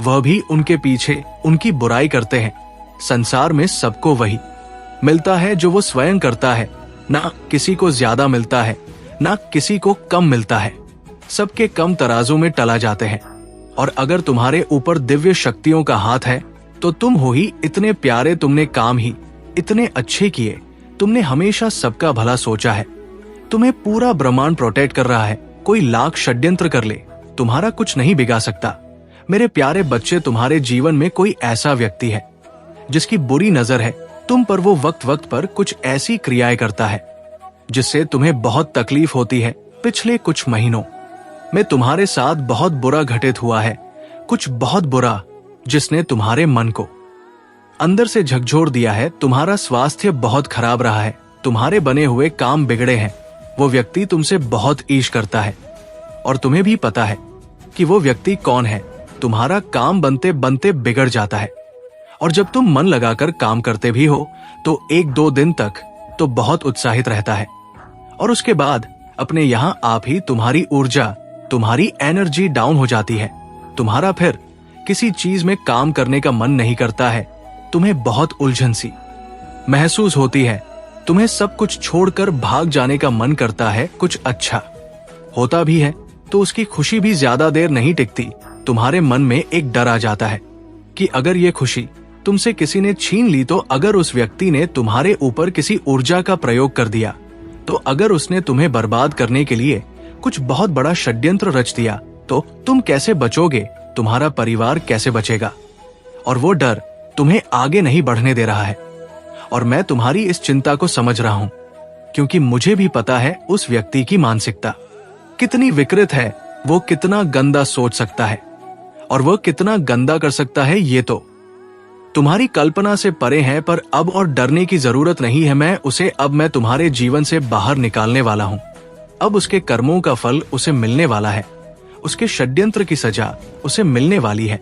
वह भी उनके पीछे उनकी बुराई करते हैं। संसार में सबको वही मिलता है जो वो स्वयं करता है। ना किसी को ज्यादा मिलता है, ना किसी को कम मिलता है। सबके कम तराजू में टला जाते हैं। और अगर तुम्हारे ऊपर दिव्य शक्तियों का हाथ है तो तुम हो ही इतने प्यारे, तुमने काम ही इतने अच्छे किए, तुमने हमेशा सबका भला सोचा है। तुम्हें पूरा ब्रह्मांड प्रोटेक्ट कर रहा है। कोई लाख षड्यंत्र कर ले, तुम्हारा कुछ नहीं बिगा सकता। मेरे प्यारे बच्चे, तुम्हारे जीवन में कोई ऐसा व्यक्ति है जिसकी बुरी नजर है तुम पर। वो वक्त वक्त पर कुछ ऐसी क्रियाएं करता है जिससे तुम्हें बहुत तकलीफ होती है। पिछले कुछ महीनों में तुम्हारे साथ बहुत बुरा घटित हुआ है, कुछ बहुत बुरा जिसने तुम्हारे मन को अंदर से झकझोर दिया है। तुम्हारा स्वास्थ्य बहुत खराब रहा है, तुम्हारे बने हुए काम बिगड़े हैं। वो व्यक्ति तुमसे बहुत ईर्ष करता है और तुम्हें भी पता है कि वो व्यक्ति कौन है। तुम्हारा काम बनते बनते बिगड़ जाता है और जब तुम मन लगाकर काम करते भी हो तो 1-2 दिन तक तो बहुत उत्साहित रहता है और उसके बाद अपने यहाँ आप ही तुम्हारी ऊर्जा, तुम्हारी एनर्जी डाउन हो जाती है। तुम्हारा फिर किसी चीज में काम करने का मन नहीं करता है। तुम्हें बहुत उलझन सी महसूस होती है। तुम्हें सब कुछ छोड़कर भाग जाने का मन करता है। कुछ अच्छा होता भी है तो उसकी खुशी भी ज्यादा देर नहीं टिकती। तुम्हारे मन में एक डर आ जाता है कि अगर ये खुशी तुमसे किसी ने छीन ली तो, अगर उस व्यक्ति ने तुम्हारे ऊपर किसी ऊर्जा का प्रयोग कर दिया तो, अगर उसने तुम्हें बर्बाद करने के लिए कुछ बहुत बड़ा षड्यंत्र रच दिया तो तुम कैसे बचोगे? तुम्हारा परिवार कैसे बचेगा? और वो डर तुम्हें आगे नहीं बढ़ने दे रहा है। और मैं तुम्हारी इस चिंता को समझ रहा हूं क्योंकि मुझे भी पता है उस व्यक्ति की मानसिकता कितनी विकृत है। वो कितना गंदा सोच सकता है और वो कितना गंदा कर सकता है, ये तो तुम्हारी कल्पना से परे है। पर अब और डरने की जरूरत नहीं है। मैं तुम्हारे जीवन से बाहर निकालने वाला हूं। अब उसके कर्मों का फल उसे मिलने वाला है। उसके षड्यंत्र की सजा उसे मिलने वाली है।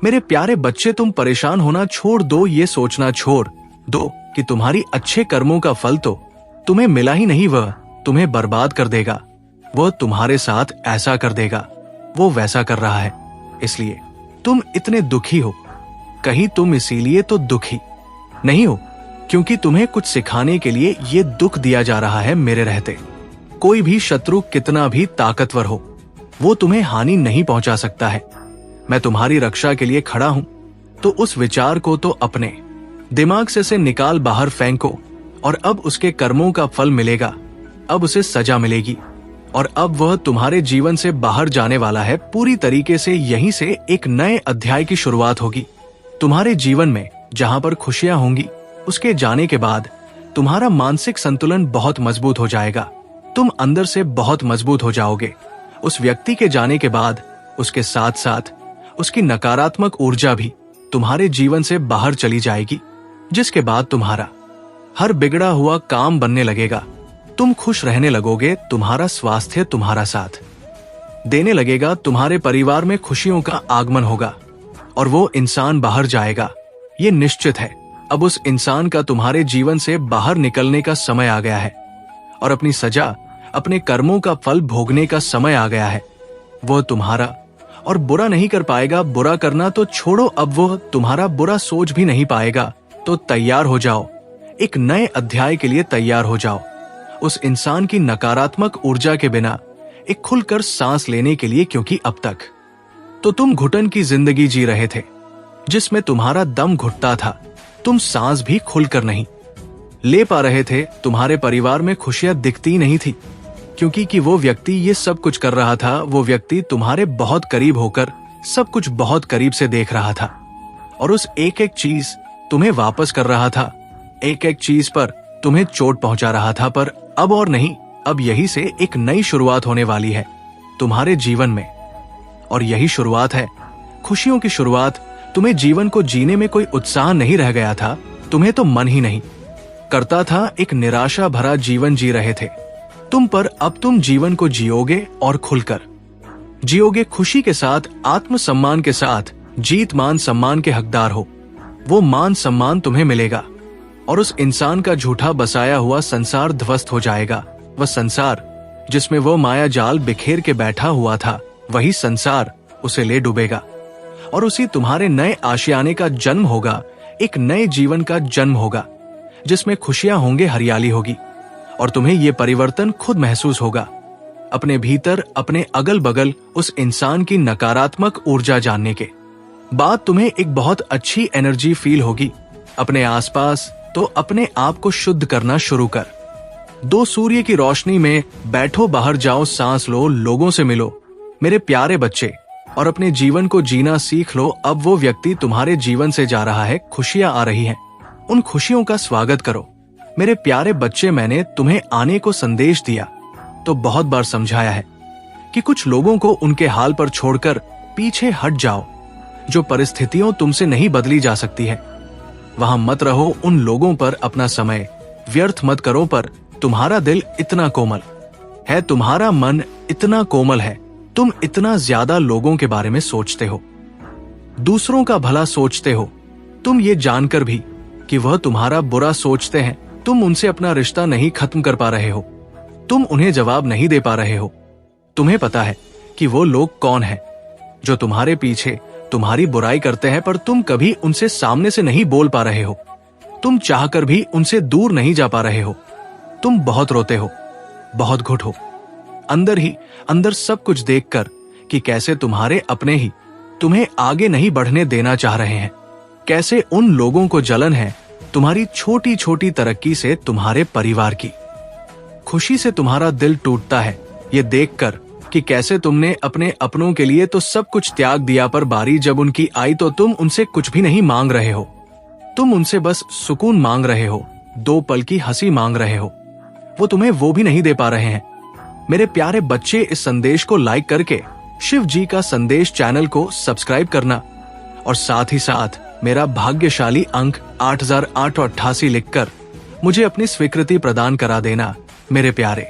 मेरे प्यारे बच्चे, तुम परेशान होना छोड़ दो। ये सोचना छोड़ दो कि तुम्हारी अच्छे कर्मों का फल तो तुम्हें मिला ही नहीं, वह तुम्हें बर्बाद कर देगा। वह तुम्हारे साथ ऐसा कर देगा, वो वैसा कर रहा है। इसलिए तुम इतने दुखी हो। कहीं तुम इसीलिए तो दुखी नहीं हो क्योंकि तुम्हें कुछ सिखाने के लिए ये दुख दिया जा रहा है। मेरे रहते कोई भी शत्रु कितना भी ताकतवर हो, वो तुम्हें हानि नहीं पहुंचा सकता है। मैं तुम्हारी रक्षा के लिए खड़ा हूं। तो उस विचार को तो अपने दिमाग से निकाल बाहर फेंको। और अब उसके कर्मों का फल मिलेगा, अब उसे सजा मिलेगी और अब वह तुम्हारे जीवन से बाहर जाने वाला है। पूरी तरीके से यहीं से एक नए अध्याय की शुरुआत होगी तुम्हारे जीवन में, जहां पर खुशियां होंगी। उसके जाने के बाद तुम्हारा मानसिक संतुलन बहुत मजबूत हो जाएगा। तुम अंदर से बहुत मजबूत हो जाओगे। उस व्यक्ति के जाने के बाद उसके साथ साथ उसकी नकारात्मक ऊर्जा भी तुम्हारे जीवन से बाहर चली जाएगी, जिसके बाद तुम्हारा हर बिगड़ा हुआ काम बनने लगेगा। तुम खुश रहने लगोगे। तुम्हारा स्वास्थ्य तुम्हारा साथ देने लगेगा। तुम्हारे परिवार में खुशियों का आगमन होगा और वो इंसान बाहर जाएगा, ये निश्चित है। अब उस इंसान का तुम्हारे जीवन से बाहर निकलने का समय आ गया है और अपनी सजा, अपने कर्मों का फल भोगने का समय आ गया है। वह तुम्हारा और बुरा नहीं कर पाएगा। बुरा करना तो छोड़ो, अब वह तुम्हारा बुरा सोच भी नहीं पाएगा। तो तैयार हो जाओ, एक नए अध्याय के लिए तैयार हो जाओ। उस इंसान की नकारात्मक ऊर्जा के बिना एक खुलकर सांस लेने के लिए, क्योंकि अब तक तो तुम घुटन की जिंदगी जी रहे थे जिसमें तुम्हारा दम घुटता था। तुम सांस भी खुलकर नहीं ले पा रहे थे। तुम्हारे परिवार में खुशियां दिखती नहीं थी क्योंकि वो व्यक्ति ये सब कुछ कर रहा था। वो व्यक्ति तुम्हारे बहुत करीब होकर सब कुछ बहुत करीब से देख रहा था और उस एक एक चीज तुम्हें वापस कर रहा था। एक एक चीज पर तुम्हें चोट पहुंचा रहा था। पर अब और नहीं, अब यही से एक नई शुरुआत होने वाली है तुम्हारे जीवन में। और यही शुरुआत है खुशियों की शुरुआत, तुम्हें जीवन को जीने में कोई उत्साह नहीं रह गया था, तुम्हें तो मन ही नहीं करता था, एक निराशा भरा जीवन जी रहे थे तुम, पर अब तुम जीवन को जियोगे और खुलकर जियोगे, खुशी के साथ, आत्मसम्मान के साथ, जीत मान सम्मान के हकदार हो। वो मान सम्मान तुम्हें मिलेगा और उस इंसान का झूठा बसाया हुआ संसार ध्वस्त हो जाएगा। वह संसार जिसमें वो माया जाल बिखेर के बैठा हुआ था, वही संसार उसे ले डूबेगा और उसी तुम्हारे नए आशियाने का जन्म होगा, एक नए जीवन का जन्म होगा जिसमें खुशियां होंगे, हरियाली होगी और तुम्हें ये परिवर्तन खुद महसूस होगा। अपने भीतर, अपने अगल बगल उस इंसान की नकारात्मक ऊर्जा जानने के बाद तुम्हें एक बहुत अच्छी एनर्जी फील होगी। अपने आसपास तो अपने आप को शुद्ध करना शुरू कर दो। सूर्य की रोशनी में बैठो, बाहर जाओ, सांस लो, लोगों से मिलो मेरे प्यारे बच्चे, और अपने जीवन को जीना सीख लो। अब वो व्यक्ति तुम्हारे जीवन से जा रहा है, खुशियां आ रही हैं, उन खुशियों का स्वागत करो मेरे प्यारे बच्चे। मैंने तुम्हें आने को संदेश दिया तो बहुत बार समझाया है कि कुछ लोगों को उनके हाल पर छोड़कर पीछे हट जाओ। जो परिस्थितियों तुमसे नहीं बदली जा सकती है वहां मत रहो, उन लोगों पर अपना समय व्यर्थ मत करो। पर तुम्हारा दिल इतना कोमल है, तुम्हारा मन इतना कोमल है, तुम इतना ज्यादा लोगों के बारे में सोचते हो, दूसरों का भला सोचते हो, तुम ये जानकर भी कि वह तुम्हारा बुरा सोचते हैं, तुम उनसे अपना रिश्ता नहीं खत्म कर पा रहे हो, तुम उन्हें जवाब नहीं दे पा रहे हो। तुम्हें पता है कि वो लोग कौन हैं जो तुम्हारे पीछे तुम्हारी बुराई करते हैं, पर तुम कभी उनसे सामने से नहीं बोल पा रहे हो, तुम चाहकर भी उनसे दूर नहीं जा पा रहे हो। तुम बहुत रोते हो, बहुत घुट अंदर ही अंदर सब कुछ देखकर कि कैसे तुम्हारे अपने ही तुम्हें आगे नहीं बढ़ने देना चाह रहे हैं, कैसे उन लोगों को जलन है तुम्हारी छोटी छोटी तरक्की से, तुम्हारे परिवार की खुशी से तुम्हारा दिल टूटता है ये देखकर कि कैसे तुमने अपने अपनों के लिए तो सब कुछ त्याग दिया, पर बारी जब उनकी आई तो तुम उनसे कुछ भी नहीं मांग रहे हो, तुम उनसे बस सुकून मांग रहे हो, 2 पल की हंसी मांग रहे हो, वो तुम्हें वो भी नहीं दे पा रहे हैं। मेरे प्यारे बच्चे, इस संदेश को लाइक करके शिव जी का संदेश चैनल को सब्सक्राइब करना और साथ ही साथ मेरा भाग्यशाली अंक 8888 लिखकर मुझे अपनी स्वीकृति प्रदान करा देना। मेरे प्यारे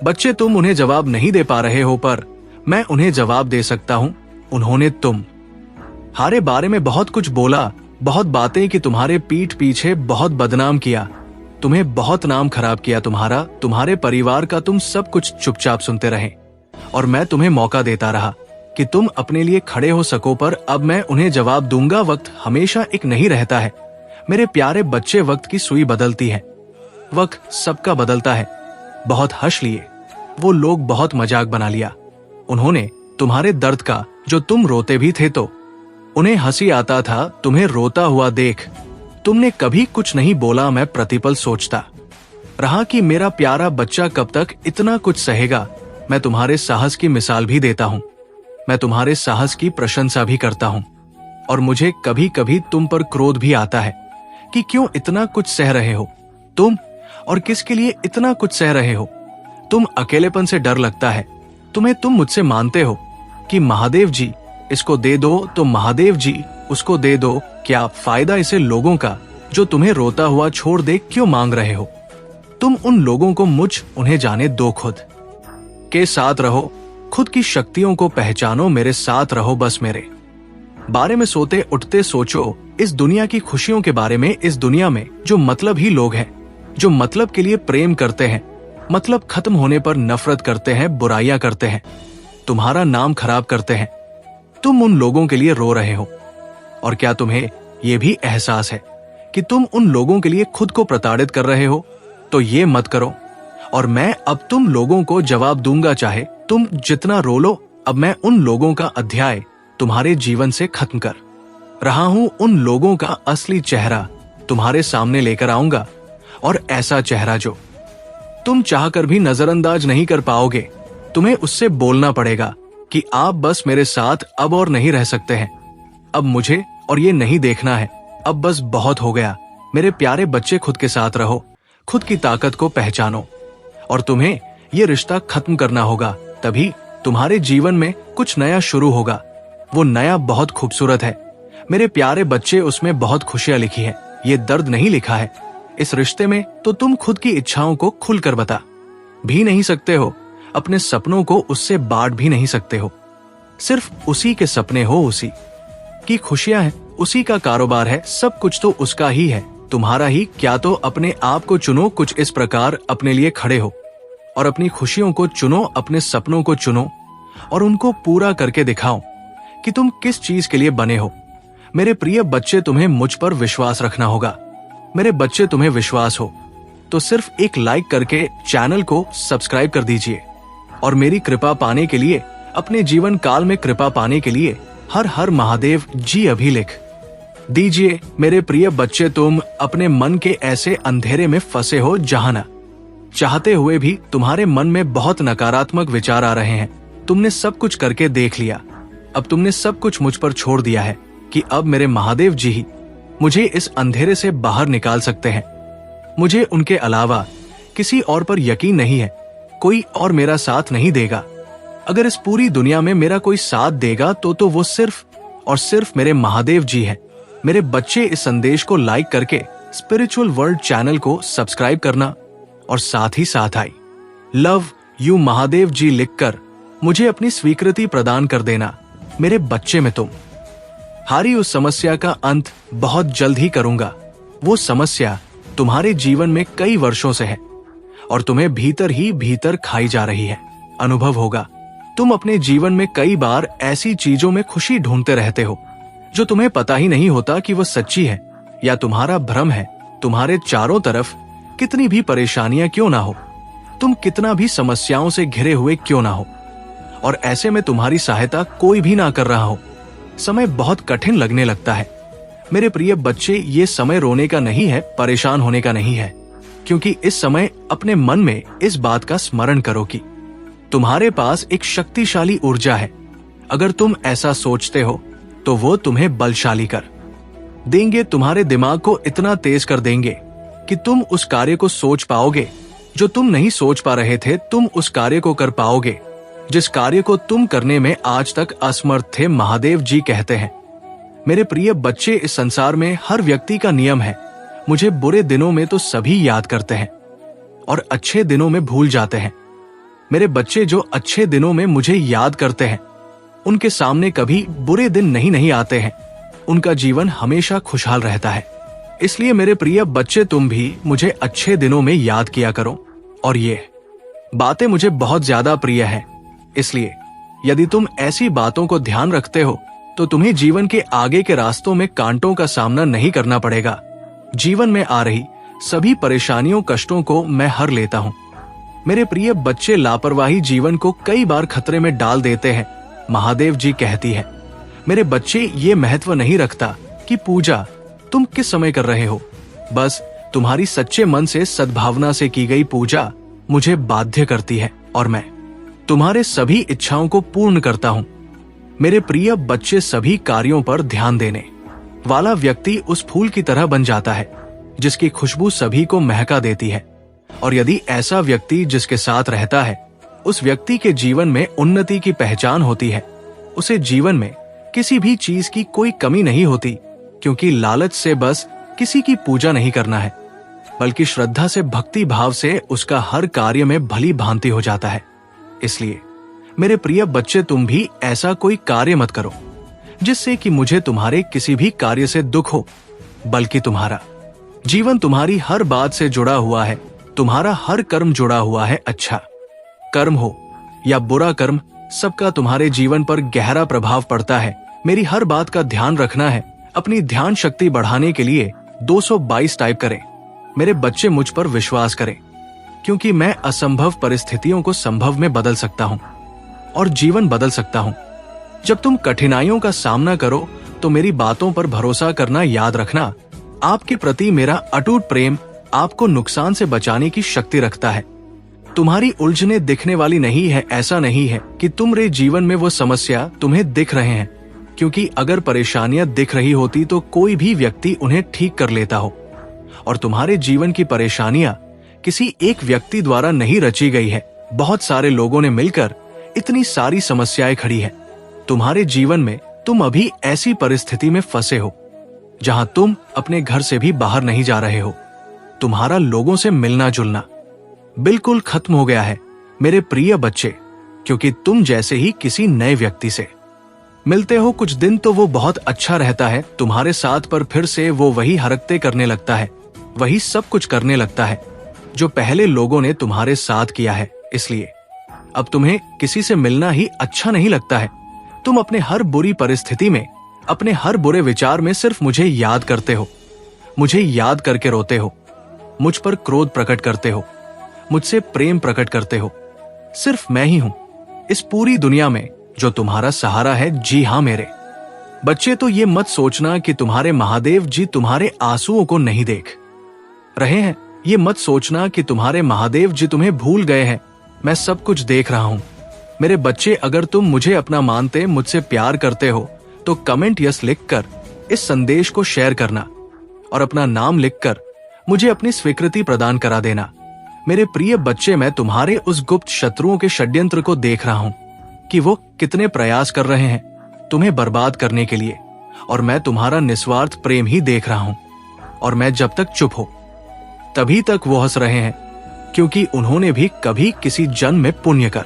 बच्चे, तुम उन्हें जवाब नहीं दे पा रहे हो, पर मैं उन्हें जवाब दे सकता हूं। उन्होंने तुम्हारे बारे में बहुत कुछ बोला, बहुत बातें कि तुम्हारे पीठ पीछे बहुत बदनाम किया, तुम्हें बहुत नाम खराब किया, तुम्हारे परिवार का, तुम सब कुछ चुपचाप सुनते रहे और मैं तुम्हें मौका देता रहा कि तुम अपने लिए खड़े हो सको, पर अब मैं उन्हें जवाब दूंगा। वक्त हमेशा एक नहीं रहता है मेरे प्यारे बच्चे, वक्त की सुई बदलती है, वक्त सबका बदलता है। बहुत हंस लिए वो लोग, बहुत मजाक बना लिया उन्होंने तुम्हारे दर्द का, जो तुम रोते भी थे तो उन्हें हंसी आता था तुम्हें रोता हुआ देख। तुमने कभी कुछ नहीं बोला। मैं प्रतिपल सोचता रहा कि मेरा प्यारा बच्चा कब तक इतना कुछ सहेगा। मैं तुम्हारे साहस की मिसाल भी देता हूँ, मैं तुम्हारे साहस की प्रशंसा भी करता हूँ और मुझे कभी कभी तुम पर क्रोध भी आता है कि क्यों इतना कुछ सह रहे हो तुम, और किसके लिए इतना कुछ सह रहे हो तुम। अकेलेपन से डर लगता है तुम्हें, तुम मुझसे मानते हो कि महादेव जी इसको दे दो तो महादेव जी उसको दे दो, क्या फायदा इसे लोगों का जो तुम्हें रोता हुआ छोड़ दे, क्यों मांग रहे हो तुम उन लोगों को, उन्हें जाने दो, खुद के साथ रहो, खुद की शक्तियों को पहचानो, मेरे साथ रहो, बस मेरे बारे में सोते उठते सोचो, इस दुनिया की खुशियों के बारे में। इस दुनिया में जो मतलब ही लोग हैं, जो मतलब के लिए प्रेम करते हैं, मतलब खत्म होने पर नफरत करते हैं, बुराइयां करते हैं, तुम्हारा नाम खराब करते हैं, तुम उन लोगों के लिए रो रहे हो। और क्या तुम्हें यह भी एहसास है कि तुम उन लोगों के लिए खुद को प्रताड़ित कर रहे हो? तो ये मत करो और मैं अब तुम लोगों को जवाब दूंगा, चाहे तुम जितना रो लो। अब मैं उन लोगों का अध्याय तुम्हारे जीवन से खत्म कर रहा हूं, उन लोगों का असली चेहरा तुम्हारे सामने लेकर आऊंगा, और ऐसा चेहरा जो तुम चाहकर भी नजरअंदाज नहीं कर पाओगे। तुम्हें उससे बोलना पड़ेगा कि आप बस मेरे साथ अब और नहीं रह सकते हैं, अब मुझे और ये नहीं देखना है, अब बस बहुत हो गया। मेरे प्यारे बच्चे, खुद के साथ रहो, खुद की ताकत को पहचानो और तुम्हें ये रिश्ता खत्म करना होगा, तभी तुम्हारे जीवन में कुछ नया शुरू होगा। वो नया बहुत खूबसूरत है, मेरे प्यारे बच्चे, उसमें बहुत खुशियां लिखी है, ये दर्द नहीं लिखा है। इस रिश्ते में तो तुम खुद की इच्छाओं को खुलकर बता भी नहीं सकते हो, अपने सपनों को उससे बांट भी नहीं सकते हो। सिर्फ उसी के सपने हो, उसी की खुशियां हैं, उसी का कारोबार है, सब कुछ तो उसका ही है, तुम्हारा ही क्या। तो अपने आप को चुनो, कुछ इस प्रकार अपने लिए खड़े हो और अपनी खुशियों को चुनो, अपने सपनों को चुनो और उनको पूरा करके दिखाओ कि तुम किस चीज के लिए बने हो। मेरे प्रिय बच्चे, तुम्हें मुझ पर विश्वास रखना होगा। मेरे बच्चे, तुम्हें विश्वास हो तो सिर्फ एक लाइक करके चैनल को सब्सक्राइब कर दीजिए और मेरी कृपा पाने के लिए, अपने जीवन काल में कृपा पाने के लिए हर हर महादेव जी अभी लिख दीजिए। मेरे प्रिय बच्चे, तुम अपने मन के ऐसे अंधेरे में फंसे हो जहां न चाहते हुए भी तुम्हारे मन में बहुत नकारात्मक विचार आ रहे हैं। तुमने सब कुछ करके देख लिया, अब तुमने सब कुछ मुझ पर छोड़ दिया है कि अब मेरे महादेव जी ही मुझे इस अंधेरे से बाहर निकाल सकते हैं। मुझे उनके अलावा किसी और पर यकीन नहीं है, कोई और मेरा साथ नहीं देगा। अगर इस पूरी दुनिया में मेरा कोई साथ देगा तो वो सिर्फ और सिर्फ मेरे महादेव जी हैं। मेरे बच्चे, इस संदेश को लाइक करके स्पिरिचुअल वर्ल्ड चैनल को सब्सक्राइब करना और साथ ही साथ आई लव यू महादेव जी लिखकर मुझे अपनी स्वीकृति प्रदान कर देना। मेरे बच्चे, में तुम हारी उस समस्या का अंत बहुत जल्द ही करूंगा। वो समस्या तुम्हारे जीवन में कई वर्षों से है और तुम्हें भीतर ही भीतर खाई जा रही है। अनुभव होगा, तुम अपने जीवन में कई बार ऐसी चीजों में खुशी ढूंढते रहते हो जो तुम्हें पता ही नहीं होता कि वो सच्ची है या तुम्हारा भ्रम है। तुम्हारे चारों तरफ कितनी भी परेशानियां क्यों ना हो, तुम कितना भी समस्याओं से घिरे हुए क्यों ना हो और ऐसे में तुम्हारी सहायता कोई भी ना कर रहा हो, समय बहुत कठिन लगने लगता है। मेरे प्रिय बच्चे, ये समय रोने का नहीं है, परेशान होने का नहीं है, क्योंकि इस समय अपने मन में इस बात का स्मरण करो कि तुम्हारे पास एक शक्तिशाली ऊर्जा है। अगर तुम ऐसा सोचते हो तो वो तुम्हें बलशाली कर देंगे, तुम्हारे दिमाग को इतना तेज कर देंगे कि तुम उस कार्य को सोच पाओगे जो तुम नहीं सोच पा रहे थे। तुम उस कार्य को कर पाओगे जिस कार्य को तुम करने में आज तक असमर्थ थे, महादेव जी कहते हैं। मेरे प्रिय बच्चे, इस संसार में हर व्यक्ति का नियम है, मुझे बुरे दिनों में तो सभी याद करते हैं और अच्छे दिनों में भूल जाते हैं। मेरे बच्चे, जो अच्छे दिनों में मुझे याद करते हैं उनके सामने कभी बुरे दिन नहीं आते हैं, उनका जीवन हमेशा खुशहाल रहता है। इसलिए मेरे प्रिय बच्चे, तुम भी मुझे अच्छे दिनों में याद किया करो और ये बातें मुझे बहुत ज्यादा प्रिय हैं। इसलिए यदि तुम ऐसी बातों को ध्यान रखते हो तो तुम्हें जीवन के आगे के रास्तों में कांटों का सामना नहीं करना पड़ेगा। जीवन में आ रही सभी परेशानियों, कष्टों को मैं हर लेता हूँ। मेरे प्रिय बच्चे, लापरवाही जीवन को कई बार खतरे में डाल देते हैं, महादेव जी कहती है। मेरे बच्चे, ये महत्व नहीं रखता कि पूजा तुम किस समय कर रहे हो, बस तुम्हारी सच्चे मन से सद्भावना से की गई पूजा मुझे बाध्य करती है और मैं तुम्हारे सभी इच्छाओं को पूर्ण करता हूँ। मेरे प्रिय बच्चे, सभी कार्यों पर ध्यान देने वाला व्यक्ति उस फूल की तरह बन जाता है जिसकी खुशबू सभी को महका देती है और यदि ऐसा व्यक्ति जिसके साथ रहता है उस व्यक्ति के जीवन में उन्नति की पहचान होती है, उसे जीवन में किसी भी चीज की कोई कमी नहीं होती, क्योंकि लालच से बस किसी की पूजा नहीं करना है, बल्कि श्रद्धा से, भक्ति भाव से उसका हर कार्य में भली भांति हो जाता है। इसलिए मेरे प्रिय बच्चे, तुम भी ऐसा कोई कार्य मत करो जिससे कि मुझे तुम्हारे किसी भी कार्य से दुख हो, बल्कि तुम्हारा जीवन तुम्हारी हर बात से जुड़ा हुआ है, तुम्हारा हर कर्म जुड़ा हुआ है। अच्छा कर्म हो या बुरा कर्म, सबका तुम्हारे जीवन पर गहरा प्रभाव पड़ता है। मेरी हर बात का ध्यान रखना है। अपनी ध्यान शक्ति बढ़ाने के लिए 222 टाइप करें। मेरे बच्चे, मुझ पर विश्वास करें, क्योंकि मैं असंभव परिस्थितियों को संभव में बदल सकता हूँ और जीवन बदल सकता हूँ। जब तुम कठिनाइयों का सामना करो तो मेरी बातों पर भरोसा करना याद रखना। आपके प्रति मेरा अटूट प्रेम आपको नुकसान से बचाने की शक्ति रखता है। तुम्हारी उलझने दिखने वाली नहीं है। ऐसा नहीं है कि तुम्हारे जीवन में वो समस्या तुम्हें दिख रहे हैं, क्योंकि अगर परेशानियां दिख रही होती तो कोई भी व्यक्ति उन्हें ठीक कर लेता हो। और तुम्हारे जीवन की परेशानियां किसी एक व्यक्ति द्वारा नहीं रची गई है, बहुत सारे लोगों ने मिलकर इतनी सारी समस्याएं खड़ी है। तुम्हारे जीवन में तुम अभी ऐसी परिस्थिति में फंसे हो जहां तुम अपने घर से भी बाहर नहीं जा रहे हो। तुम्हारा लोगों से मिलना जुलना बिल्कुल खत्म हो गया है मेरे प्रिय बच्चे, क्योंकि तुम जैसे ही किसी नए व्यक्ति से मिलते हो कुछ दिन तो वो बहुत अच्छा रहता है तुम्हारे साथ, पर फिर से वो वही हरकतें करने लगता है, वही सब कुछ करने लगता है जो पहले लोगों ने तुम्हारे साथ किया है। इसलिए अब तुम्हें किसी से मिलना ही अच्छा नहीं लगता है। तुम अपने हर बुरी परिस्थिति में, अपने हर बुरे विचार में सिर्फ मुझे याद करते हो, मुझे याद करके रोते हो, मुझ पर क्रोध प्रकट करते हो, मुझसे प्रेम प्रकट करते हो। सिर्फ मैं ही हूं इस पूरी दुनिया में जो तुम्हारा सहारा है। जी हां मेरे बच्चे, तो ये मत सोचना कि तुम्हारे महादेव जी तुम्हारे आंसुओं को नहीं देख रहे हैं। ये मत सोचना कि तुम्हारे महादेव जी तुम्हें भूल गए हैं। मैं सब कुछ देख रहा हूं मेरे बच्चे। अगर तुम मुझे अपना मानते, मुझसे प्यार करते हो तो कमेंट यस लिखकर इस संदेश को शेयर करना और अपना नाम लिखकर मुझे अपनी स्वीकृति प्रदान करा देना। मेरे प्रिय बच्चे, मैं तुम्हारे उस गुप्त शत्रुओं के षड्यंत्र को देख रहा हूं कि वो कितने प्रयास कर रहे हैं तुम्हें बर्बाद करने के लिए, और मैं तुम्हारा निस्वार्थ प्रेम ही देख रहा हूं। और मैं जब तक चुप हो तभी तक वो हंस रहे हैं, क्योंकि उन्होंने भी कभी किसी जन्म में पुण्य कर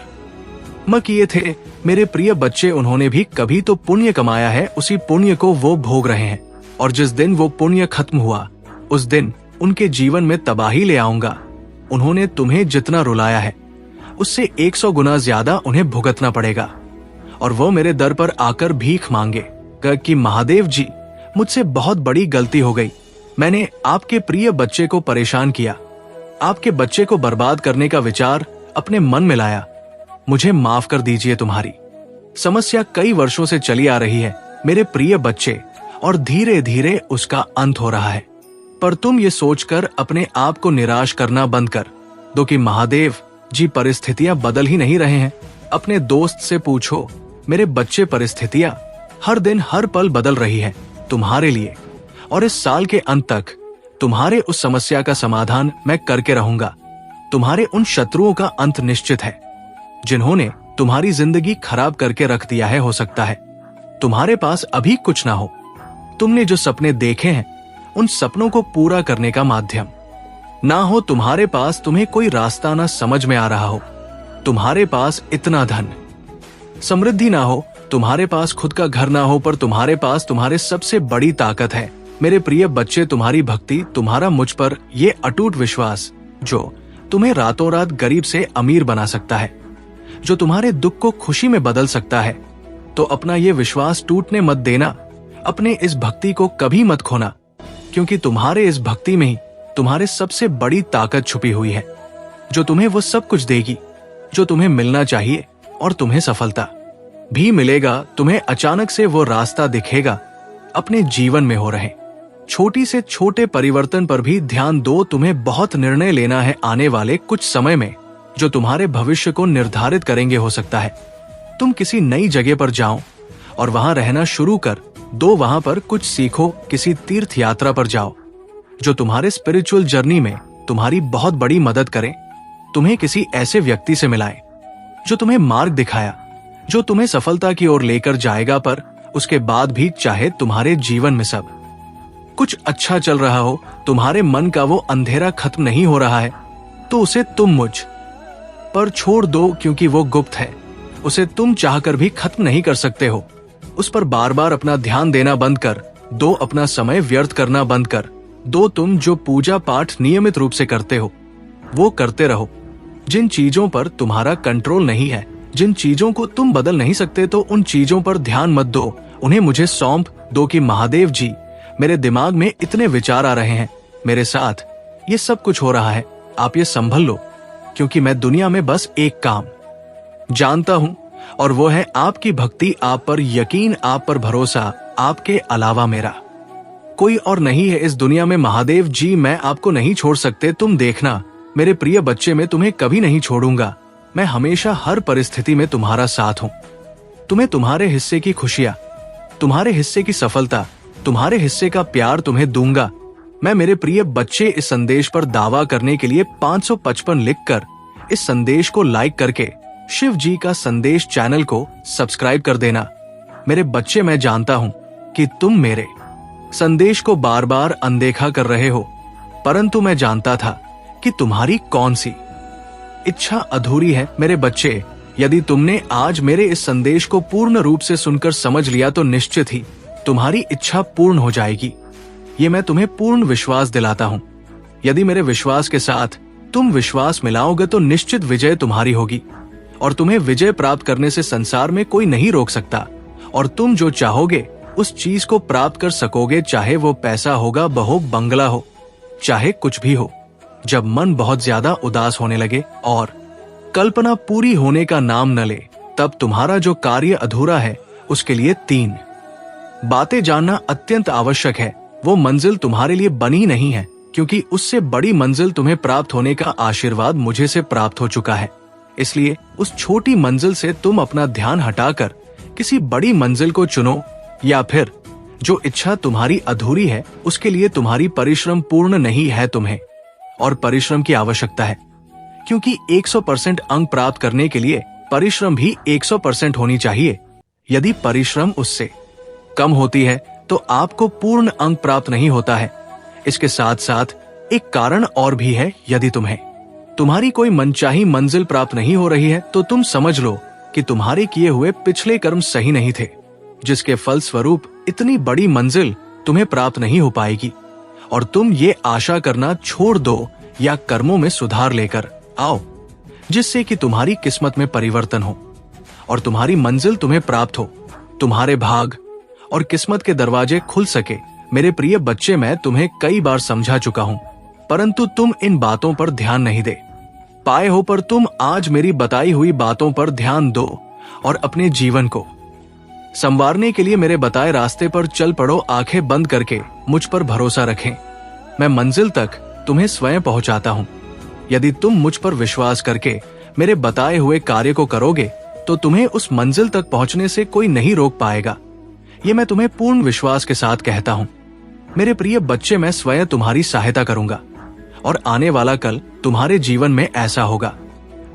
म किए थे। मेरे प्रिय बच्चे, उन्होंने भी कभी तो पुण्य कमाया है, उसी पुण्य को वो भोग रहे हैं। और जिस दिन वो पुण्य खत्म हुआ उस दिन उनके जीवन में तबाही ले आऊंगा। उन्होंने तुम्हें जितना रुलाया है उससे 100 गुना ज्यादा उन्हें भुगतना पड़ेगा। और वो मेरे दर पर आकर भीख मांगे कि महादेव जी, मुझसे बहुत बड़ी गलती हो गई। मैंने आपके प्रिय बच्चे को परेशान किया, आपके बच्चे को बर्बाद करने का विचार अपने मन में लाया। मुझे माफ कर दीजिए। तुम्हारी समस्या कई वर्षों से चली आ रही है मेरे प्रिय बच्चे, और धीरे धीरे उसका अंत हो रहा है। पर तुम ये सोचकर अपने आप को निराश करना बंद कर दो कि महादेव जी परिस्थितियां बदल ही नहीं रहे हैं। अपने दोस्त से पूछो मेरे बच्चे, परिस्थितियां हर दिन हर पल बदल रही है तुम्हारे लिए, और इस साल के अंत तक तुम्हारे उस समस्या का समाधान मैं करके रहूंगा। तुम्हारे उन शत्रुओं का अंत निश्चित है जिन्होंने तुम्हारी जिंदगी खराब करके रख दिया है। हो सकता है तुम्हारे पास अभी कुछ ना हो, तुमने जो सपने देखे हैं उन सपनों को पूरा करने का माध्यम ना हो तुम्हारे पास, तुम्हें कोई रास्ता ना समझ में आ रहा हो, तुम्हारे पास इतना धन समृद्धि ना हो, तुम्हारे पास खुद का घर ना हो, पर तुम्हारे पास तुम्हारे सबसे बड़ी ताकत है मेरे प्रिय बच्चे, तुम्हारी भक्ति, तुम्हारा मुझ पर ये अटूट विश्वास जो तुम्हें रातों रात गरीब से अमीर बना सकता है, जो तुम्हारे दुख को खुशी में बदल सकता है। तो अपना ये विश्वास टूटने मत देना, अपने इस भक्ति को कभी मत खोना, क्योंकि तुम्हारे इस भक्ति में ही तुम्हारे सबसे बड़ी ताकत छुपी हुई है, जो तुम्हें वो सब कुछ देगी जो तुम्हें मिलना चाहिए, और तुम्हें सफलता भी मिलेगा। तुम्हें अचानक से वो रास्ता दिखेगा। अपने जीवन में हो रहे छोटी से छोटे परिवर्तन पर भी ध्यान दो। तुम्हें बहुत निर्णय लेना है आने वाले कुछ समय में जो तुम्हारे भविष्य को निर्धारित करेंगे। हो सकता है तुम किसी नई जगह पर जाओ और वहां रहना शुरू कर दो, वहां पर कुछ सीखो, किसी तीर्थ यात्रा पर जाओ जो तुम्हारे स्पिरिचुअल जर्नी में तुम्हारी बहुत बड़ी मदद करें। तुम्हें किसी ऐसे व्यक्ति से मिलाएं जो तुम्हें मार्ग दिखाया, जो तुम्हें सफलता की ओर लेकर जाएगा। पर उसके बाद भी चाहे तुम्हारे जीवन में सब कुछ अच्छा चल रहा हो, तुम्हारे मन का वो अंधेरा खत्म नहीं हो रहा है, तो उसे तुम मुझ पर छोड़ दो, क्योंकि वो गुप्त है। उसे तुम चाहकर भी खत्म नहीं कर सकते हो। उस पर बार बार अपना ध्यान देना बंद कर दो, अपना समय व्यर्थ करना बंद कर दो। तुम जो पूजा पाठ नियमित रूप से करते हो वो करते रहो। जिन चीजों पर तुम्हारा कंट्रोल नहीं है, जिन चीजों को तुम बदल नहीं सकते, तो उन चीजों पर ध्यान मत दो, उन्हें मुझे सौंप दो कि महादेव जी, मेरे दिमाग में इतने विचार आ रहे हैं, मेरे साथ ये सब कुछ हो रहा है, आप ये संभल लो, क्योंकि मैं दुनिया में बस एक काम जानता हूं, और वो है आपकी भक्ति, आप पर यकीन, आप पर भरोसा। आपके अलावा मेरा कोई और नहीं है इस दुनिया में। महादेव जी, मैं आपको नहीं छोड़ सकते। तुम देखना मेरे प्रिय बच्चे, मैं तुम्हें कभी नहीं छोड़ूंगा। मैं हमेशा हर परिस्थिति में तुम्हारा साथ हूं। तुम्हें तुम्हारे हिस्से की खुशियां, तुम्हारे हिस्से की सफलता, तुम्हारे हिस्से का प्यार तुम्हें दूंगा। मैं मेरे प्रिय बच्चे, इस संदेश पर दावा करने के लिए 555 लिखकर इस संदेश को लाइक करके शिव जी का संदेश चैनल को सब्सक्राइब कर देना। मेरे बच्चे, मैं जानता हूं कि तुम मेरे संदेश को बार बार अनदेखा कर रहे हो, परंतु मैं जानता था कि तुम्हारी कौन सी इच्छा अधूरी है। मेरे बच्चे, यदि तुमने आज मेरे इस संदेश को पूर्ण रूप से सुनकर समझ लिया तो निश्चित ही तुम्हारी इच्छा पूर्ण हो जाएगी। ये मैं तुम्हें पूर्ण विश्वास दिलाता हूं। यदि मेरे विश्वास के साथ तुम विश्वास मिलाओगे तो निश्चित विजय तुम्हारी होगी, और तुम्हें विजय प्राप्त करने से संसार में कोई नहीं रोक सकता। और तुम जो चाहोगे उस चीज को प्राप्त कर सकोगे, चाहे वो पैसा होगा, बहु बंगला हो, चाहे कुछ भी हो। जब मन बहुत ज्यादा उदास होने लगे और कल्पना पूरी होने का नाम न ले, तब तुम्हारा जो कार्य अधूरा है उसके लिए 3 बातें जानना अत्यंत आवश्यक है। वो मंजिल तुम्हारे लिए बनी नहीं है, क्योंकि उससे बड़ी मंजिल तुम्हें प्राप्त होने का आशीर्वाद मुझे से प्राप्त हो चुका है। इसलिए उस छोटी मंजिल से तुम अपना ध्यान हटाकर किसी बड़ी मंजिल को चुनो, या फिर जो इच्छा तुम्हारी अधूरी है उसके लिए तुम्हारी परिश्रम पूर्ण नहीं है। तुम्हें और परिश्रम की आवश्यकता है, क्योंकि 100% अंक प्राप्त करने के लिए परिश्रम भी 100% होनी चाहिए। यदि परिश्रम उससे कम होती है तो आपको पूर्ण अंक प्राप्त नहीं होता है। इसके साथ साथ एक कारण और भी है। यदि तुम्हारी कोई मनचाही मंजिल प्राप्त नहीं हो रही है तो तुम समझ लो कि तुम्हारे किए हुए पिछले कर्म सही नहीं थे, जिसके फल स्वरूप इतनी बड़ी मंजिल तुम्हें प्राप्त नहीं हो पाएगी। और तुम ये आशा करना छोड़ दो या कर्मों में सुधार लेकर आओ, जिससे कि तुम्हारी किस्मत में परिवर्तन हो और तुम्हारी मंजिल तुम्हें प्राप्त हो, तुम्हारे भाग और किस्मत के दरवाजे खुल सके। मेरे प्रिय बच्चे, मैं तुम्हें कई बार समझा चुका हूं, परंतु तुम इन बातों पर ध्यान नहीं दे पाए हो। पर तुम आज मेरी बताई हुई बातों पर ध्यान दो और अपने जीवन को संवारने के लिए मेरे बताए रास्ते पर चल पड़ो। आंखें बंद करके मुझ पर भरोसा रखें। मैं मंजिल तक तुम्हें स्वयं पहुंचाता हूं। यदि तुम मुझ पर विश्वास करके मेरे बताए हुए कार्य को करोगे तो तुम्हें उस मंजिल तक पहुंचने से कोई नहीं रोक पाएगा। ये मैं तुम्हें पूर्ण विश्वास के साथ कहता हूं। मेरे प्रिय बच्चे, मैं स्वयं तुम्हारी सहायता करूंगा और आने वाला कल तुम्हारे जीवन में ऐसा होगा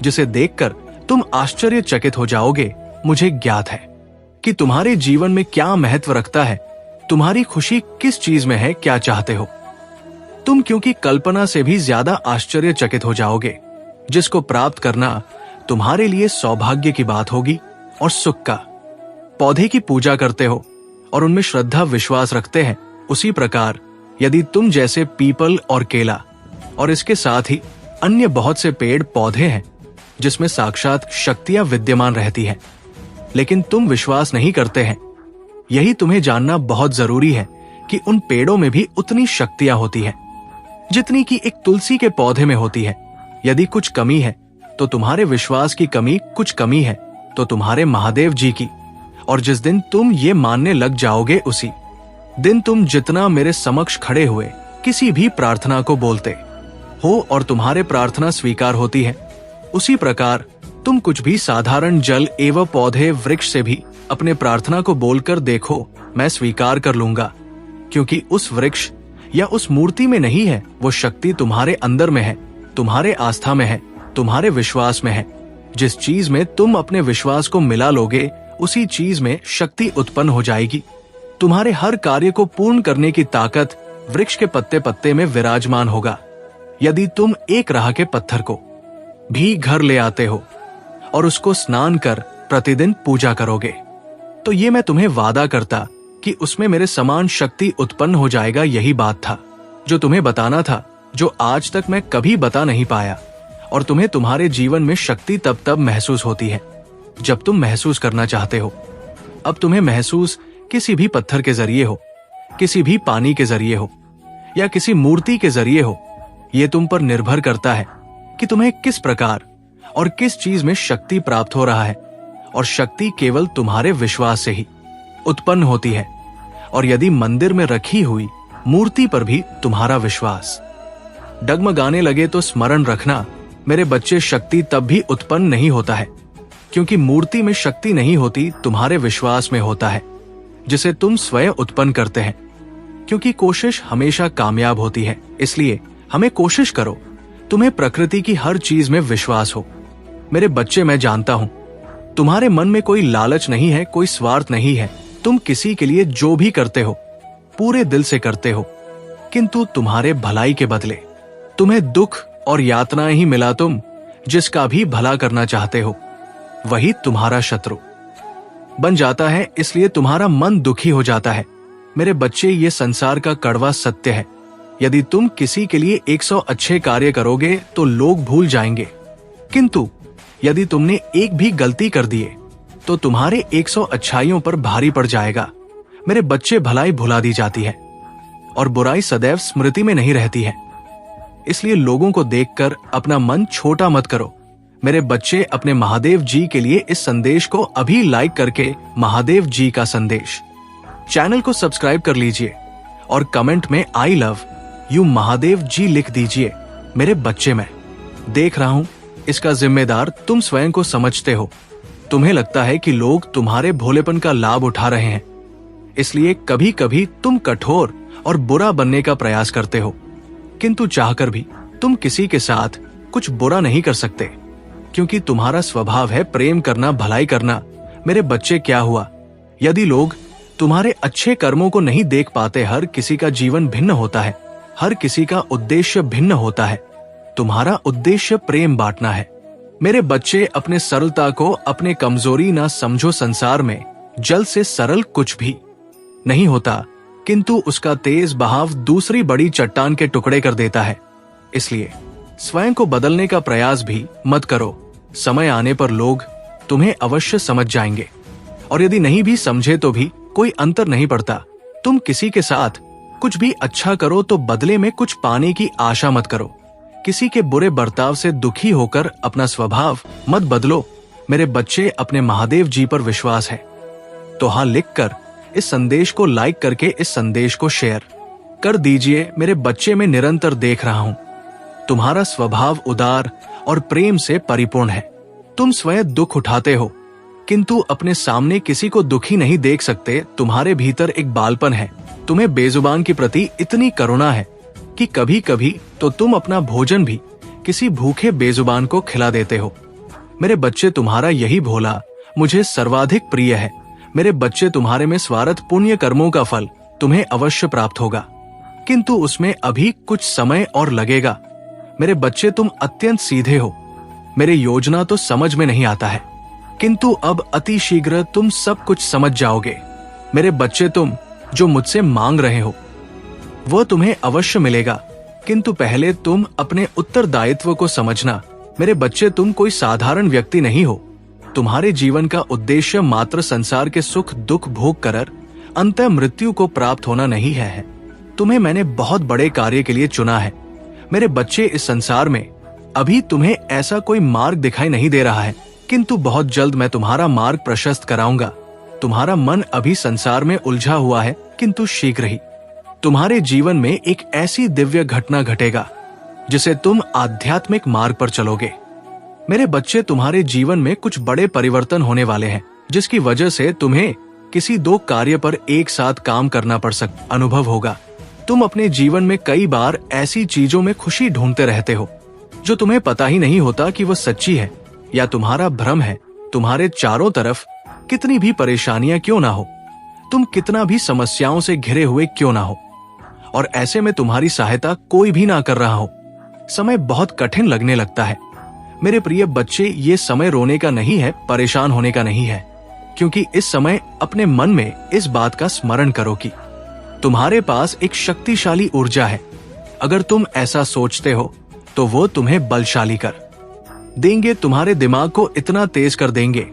जिसे देखकर तुम आश्चर्यचकित हो जाओगे। मुझे ज्ञात है कि तुम्हारे जीवन में क्या महत्व रखता है, तुम्हारी खुशी किस चीज में है, क्या चाहते हो तुम, क्योंकि कल्पना से भी ज्यादा आश्चर्यचकित हो जाओगे, जिसको प्राप्त करना तुम्हारे लिए सौभाग्य की बात होगी और सुख का। पौधे की पूजा करते हो और उनमें श्रद्धा विश्वास रखते हैं, उसी प्रकार यदि तुम जैसे पीपल और केला और इसके साथ ही अन्य बहुत से पेड़ पौधे हैं जिसमें साक्षात शक्तियां विद्यमान रहती हैं, लेकिन तुम विश्वास नहीं करते हैं। यही तुम्हें जानना बहुत जरूरी है कि उन पेड़ों में भी उतनी शक्तियां होती हैं जितनी कि एक तुलसी के पौधे में होती है। यदि कुछ कमी है तो तुम्हारे विश्वास की कमी, कुछ कमी है तो तुम्हारे महादेव जी की। और जिस दिन तुम ये मानने लग जाओगे, उसी दिन तुम जितना मेरे समक्ष खड़े हुए किसी भी प्रार्थना को बोलते हो और तुम्हारे प्रार्थना स्वीकार होती है, उसी प्रकार तुम कुछ भी साधारण जल एवं पौधे वृक्ष से भी अपने प्रार्थना को बोलकर देखो, मैं स्वीकार कर लूंगा। क्योंकि उस वृक्ष या उस मूर्ति में नहीं है, वो शक्ति तुम्हारे अंदर में है, तुम्हारे आस्था में है, तुम्हारे विश्वास में है। जिस चीज में तुम अपने विश्वास को मिला लोगे, उसी चीज में शक्ति उत्पन्न हो जाएगी। तुम्हारे हर कार्य को पूर्ण करने की ताकत वृक्ष के पत्ते पत्ते में विराजमान होगा। यदि तुम एक राह के पत्थर को भी घर ले आते हो और उसको स्नान कर प्रतिदिन पूजा करोगे, तो ये मैं तुम्हें वादा करता कि उसमें मेरे समान शक्ति उत्पन्न हो जाएगा। यही बात था जो तुम्हें बताना था, जो आज तक मैं कभी बता नहीं पाया। और तुम्हें तुम्हारे जीवन में शक्ति तब तब महसूस होती है जब तुम महसूस करना चाहते हो। अब तुम्हें महसूस किसी भी पत्थर के जरिए हो, किसी भी पानी के जरिए हो या किसी मूर्ति के जरिए हो, ये तुम पर निर्भर करता है कि तुम्हें किस प्रकार और किस चीज में शक्ति प्राप्त हो रहा है। और शक्ति केवल तुम्हारे विश्वास से ही उत्पन्न होती है। और यदि मंदिर में रखी हुई मूर्ति पर भी तुम्हारा विश्वास डगमगाने लगे तो स्मरण रखना मेरे बच्चे, शक्ति तब भी उत्पन्न नहीं होता है, क्योंकि मूर्ति में शक्ति नहीं होती, तुम्हारे विश्वास में होता है, जिसे तुम स्वयं उत्पन्न करते हैं। क्योंकि कोशिश हमेशा कामयाब होती है, इसलिए हमें कोशिश करो तुम्हें प्रकृति की हर चीज में विश्वास हो। मेरे बच्चे, मैं जानता हूं तुम्हारे मन में कोई लालच नहीं है, कोई स्वार्थ नहीं है। तुम किसी के लिए जो भी करते हो पूरे दिल से करते हो, किंतु तुम्हारे भलाई के बदले तुम्हें दुख और यातनाएं ही मिला। तुम जिसका भी भला करना चाहते हो वही तुम्हारा शत्रु बन जाता है, इसलिए तुम्हारा मन दुखी हो जाता है। मेरे बच्चे, ये संसार का कड़वा सत्य है। यदि तुम किसी के लिए 100 अच्छे कार्य करोगे तो लोग भूल जाएंगे, किंतु यदि तुमने एक भी गलती कर दिए तो तुम्हारे 100 अच्छाइयों पर भारी पड़ जाएगा। मेरे बच्चे, भलाई भुला दी जाती है और बुराई सदैव स्मृति में नहीं रहती है। इसलिए लोगों को देखकर अपना मन छोटा मत करो। मेरे बच्चे, अपने महादेव जी के लिए इस संदेश को अभी लाइक करके महादेव जी का संदेश चैनल को सब्सक्राइब कर लीजिए और कमेंट में आई लव यू महादेव जी लिख दीजिए। मेरे बच्चे, मैं देख रहा हूं इसका जिम्मेदार तुम स्वयं को समझते हो। तुम्हें लगता है कि लोग तुम्हारे भोलेपन का लाभ उठा रहे हैं, इसलिए कभी कभी तुम कठोर और बुरा बनने का प्रयास करते हो, किंतु चाहकर भी तुम किसी के साथ कुछ बुरा नहीं कर सकते, क्योंकि तुम्हारा स्वभाव है प्रेम करना, भलाई करना। मेरे बच्चे, क्या हुआ यदि लोग तुम्हारे अच्छे कर्मों को नहीं देख पाते? हर किसी का जीवन भिन्न होता है, हर किसी का उद्देश्य भिन्न होता है। तुम्हारा उद्देश्य प्रेम बांटना है। मेरे बच्चे, अपने सरलता को अपने कमजोरी ना समझो। संसार में जल से सरल कुछ भी नहीं होता, किंतु उसका तेज बहाव दूसरी बड़ी चट्टान के टुकड़े कर देता है। इसलिए स्वयं को बदलने का प्रयास भी मत करो। समय आने पर लोग तुम्हें अवश्य समझ जाएंगे, और यदि नहीं भी समझे तो भी कोई अंतर नहीं पड़ता। तुम किसी के साथ कुछ भी अच्छा करो तो बदले में कुछ पाने की आशा मत करो। किसी के बुरे बर्ताव से दुखी होकर अपना स्वभाव मत बदलो। मेरे बच्चे, अपने महादेव जी पर विश्वास है तो हाँ लिखकर इस संदेश को लाइक करके इस संदेश को शेयर कर दीजिए। मेरे बच्चे, मैं निरंतर देख रहा हूं तुम्हारा स्वभाव उदार और प्रेम से परिपूर्ण है। तुम स्वयं दुख उठाते हो, किंतु अपने सामने किसी को दुखी नहीं देख सकते। तुम्हारे भीतर एक बालपन है, तुम्हें बेजुबान के प्रति इतनी करुणा है कि कभी कभी तो तुम अपना भोजन भी किसी भूखे बेजुबान को खिला देते हो। मेरे बच्चे, तुम्हारा यही भोला मुझे सर्वाधिक प्रिय है। मेरे बच्चे, तुम्हारे में स्वार्थ पुण्य कर्मों का फल तुम्हें अवश्य प्राप्त होगा, किंतु उसमें अभी कुछ समय और लगेगा। मेरे बच्चे, तुम अत्यंत सीधे हो। मेरे योजना तो समझ में नहीं आता है, किंतु अब अति शीघ्र तुम सब कुछ समझ जाओगे। मेरे बच्चे, तुम जो मुझसे मांग रहे हो वह तुम्हें अवश्य मिलेगा, किंतु पहले तुम अपने उत्तरदायित्व को समझना। मेरे बच्चे, तुम कोई साधारण व्यक्ति नहीं हो। तुम्हारे जीवन का उद्देश्य मात्र संसार के सुख दुख भोग कर अंततः मृत्यु को प्राप्त होना नहीं है। तुम्हें मैंने बहुत बड़े कार्य के लिए चुना है। मेरे बच्चे, इस संसार में अभी तुम्हें ऐसा कोई मार्ग दिखाई नहीं दे रहा है, किंतु बहुत जल्द मैं तुम्हारा मार्ग प्रशस्त कराऊंगा। तुम्हारा मन अभी संसार में उलझा हुआ है, किंतु शीघ्र ही तुम्हारे जीवन में एक ऐसी दिव्य घटना घटेगा जिसे तुम आध्यात्मिक मार्ग पर चलोगे। मेरे बच्चे, तुम्हारे जीवन में कुछ बड़े परिवर्तन होने वाले हैं, जिसकी वजह से तुम्हें किसी 2 कार्य पर एक साथ काम करना पड़ सकता अनुभव होगा। तुम अपने जीवन में कई बार ऐसी चीजों में खुशी ढूंढते रहते हो जो तुम्हें पता ही नहीं होता कि वह सच्ची है या तुम्हारा भ्रम है। तुम्हारे चारों तरफ कितनी भी परेशानियां क्यों ना हो, तुम कितना भी समस्याओं से घिरे हुए क्यों ना हो, और ऐसे में तुम्हारी सहायता कोई भी ना कर रहा हो, समय बहुत कठिन लगने लगता है। मेरे प्रिय बच्चे, ये समय रोने का नहीं है, परेशान होने का नहीं है, क्योंकि इस समय अपने मन में इस बात का स्मरण करो कि तुम्हारे पास एक शक्तिशाली ऊर्जा है। अगर तुम ऐसा सोचते हो तो वो तुम्हें बलशाली कर देंगे, तुम्हारे दिमाग को इतना तेज कर देंगे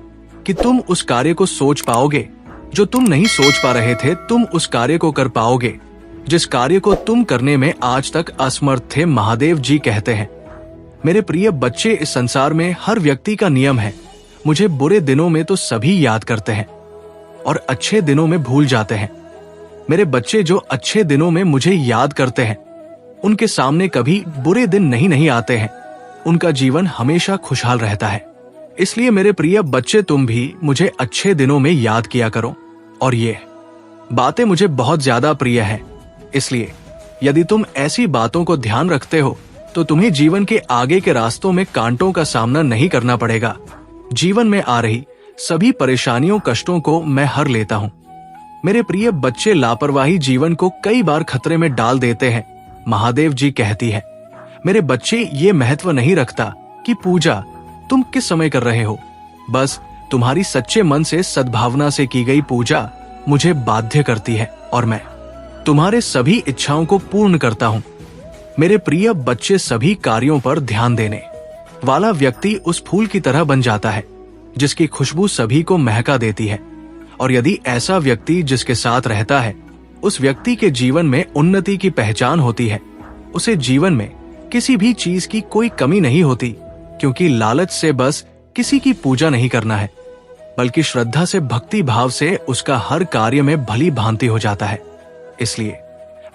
कि तुम उस कार्य को सोच पाओगे जो तुम नहीं सोच पा रहे थे। तुम उस कार्य को कर पाओगे जिस कार्य को तुम करने में आज तक असमर्थ थे। महादेव जी कहते हैं, मेरे प्रिय बच्चे, इस संसार में हर व्यक्ति का नियम है। मुझे बुरे दिनों में तो सभी याद करते हैं और अच्छे दिनों में भूल जाते हैं। मेरे बच्चे, जो अच्छे दिनों में मुझे याद करते हैं उनके सामने कभी बुरे दिन नहीं आते हैं। उनका जीवन हमेशा खुशहाल रहता है। इसलिए मेरे प्रिय बच्चे, तुम भी मुझे अच्छे दिनों में याद किया करो, और ये बातें मुझे बहुत ज्यादा प्रिय हैं। इसलिए यदि तुम ऐसी बातों को ध्यान रखते हो तो तुम्हें जीवन के आगे के रास्तों में कांटों का सामना नहीं करना पड़ेगा। जीवन में आ रही सभी परेशानियों कष्टों को मैं हर लेता हूँ। मेरे प्रिय बच्चे, लापरवाही जीवन को कई बार खतरे में डाल देते हैं। महादेव जी कहती है, मेरे बच्चे, ये महत्व नहीं रखता कि पूजा तुम किस समय कर रहे हो, बस तुम्हारी सच्चे मन से सद्भावना से की गई पूजा मुझे बाध्य करती है और मैं तुम्हारे सभी इच्छाओं को पूर्ण करता हूँ। मेरे प्रिय बच्चे, सभी कार्यों पर ध्यान देने वाला व्यक्ति उस फूल की तरह बन जाता है जिसकी खुशबू सभी को महका देती है, और यदि ऐसा व्यक्ति जिसके साथ रहता है उस व्यक्ति के जीवन में उन्नति की पहचान होती है, उसे जीवन में किसी भी चीज की कोई कमी नहीं होती, क्योंकि लालच से बस किसी की पूजा नहीं करना है, बल्कि श्रद्धा से, भक्ति भाव से उसका हर कार्य में भली भांति हो जाता है। इसलिए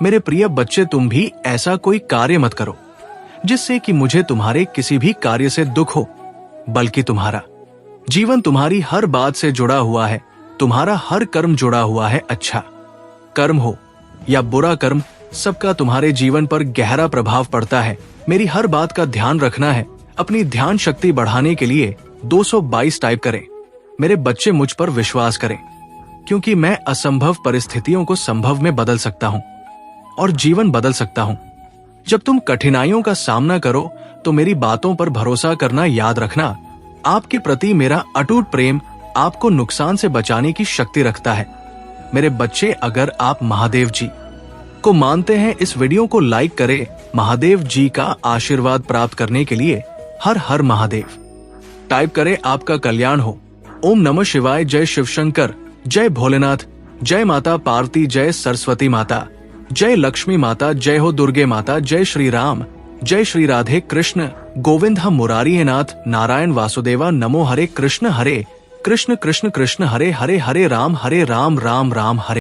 मेरे प्रिय बच्चे, तुम भी ऐसा कोई कार्य मत करो जिससे कि मुझे तुम्हारे किसी भी कार्य से दुख हो, बल्कि तुम्हारा जीवन तुम्हारी हर बात से जुड़ा हुआ है, तुम्हारा हर कर्म जुड़ा हुआ है। अच्छा कर्म हो या बुरा कर्म, सबका तुम्हारे जीवन पर गहरा प्रभाव पड़ता है। मेरी हर बात का ध्यान रखना है। अपनी ध्यान शक्ति बढ़ाने के लिए 222 टाइप करें। मेरे बच्चे, मुझ पर विश्वास करें, क्योंकि मैं असंभव परिस्थितियों को संभव में बदल सकता हूं और जीवन बदल सकता हूं। जब तुम कठिनाइयों का सामना करो तो मेरी बातों पर भरोसा करना याद रखना। आपके प्रति मेरा अटूट प्रेम आपको नुकसान से बचाने की शक्ति रखता है। मेरे बच्चे, अगर आप महादेव जी को मानते हैं, इस वीडियो को लाइक करें। महादेव जी का आशीर्वाद प्राप्त करने के लिए हर हर महादेव टाइप करें। आपका कल्याण हो। ओम नमः शिवाय। जय शिव शंकर, जय भोलेनाथ, जय माता पार्वती, जय सरस्वती माता, जय लक्ष्मी माता, जय हो दुर्गे माता, जय श्री राम, जय श्री राधे कृष्ण गोविंद हम मुरारी है नाथ, नारायण वासुदेवा नमो, हरे कृष्ण कृष्ण कृष्ण हरे हरे, हरे राम राम राम हरे।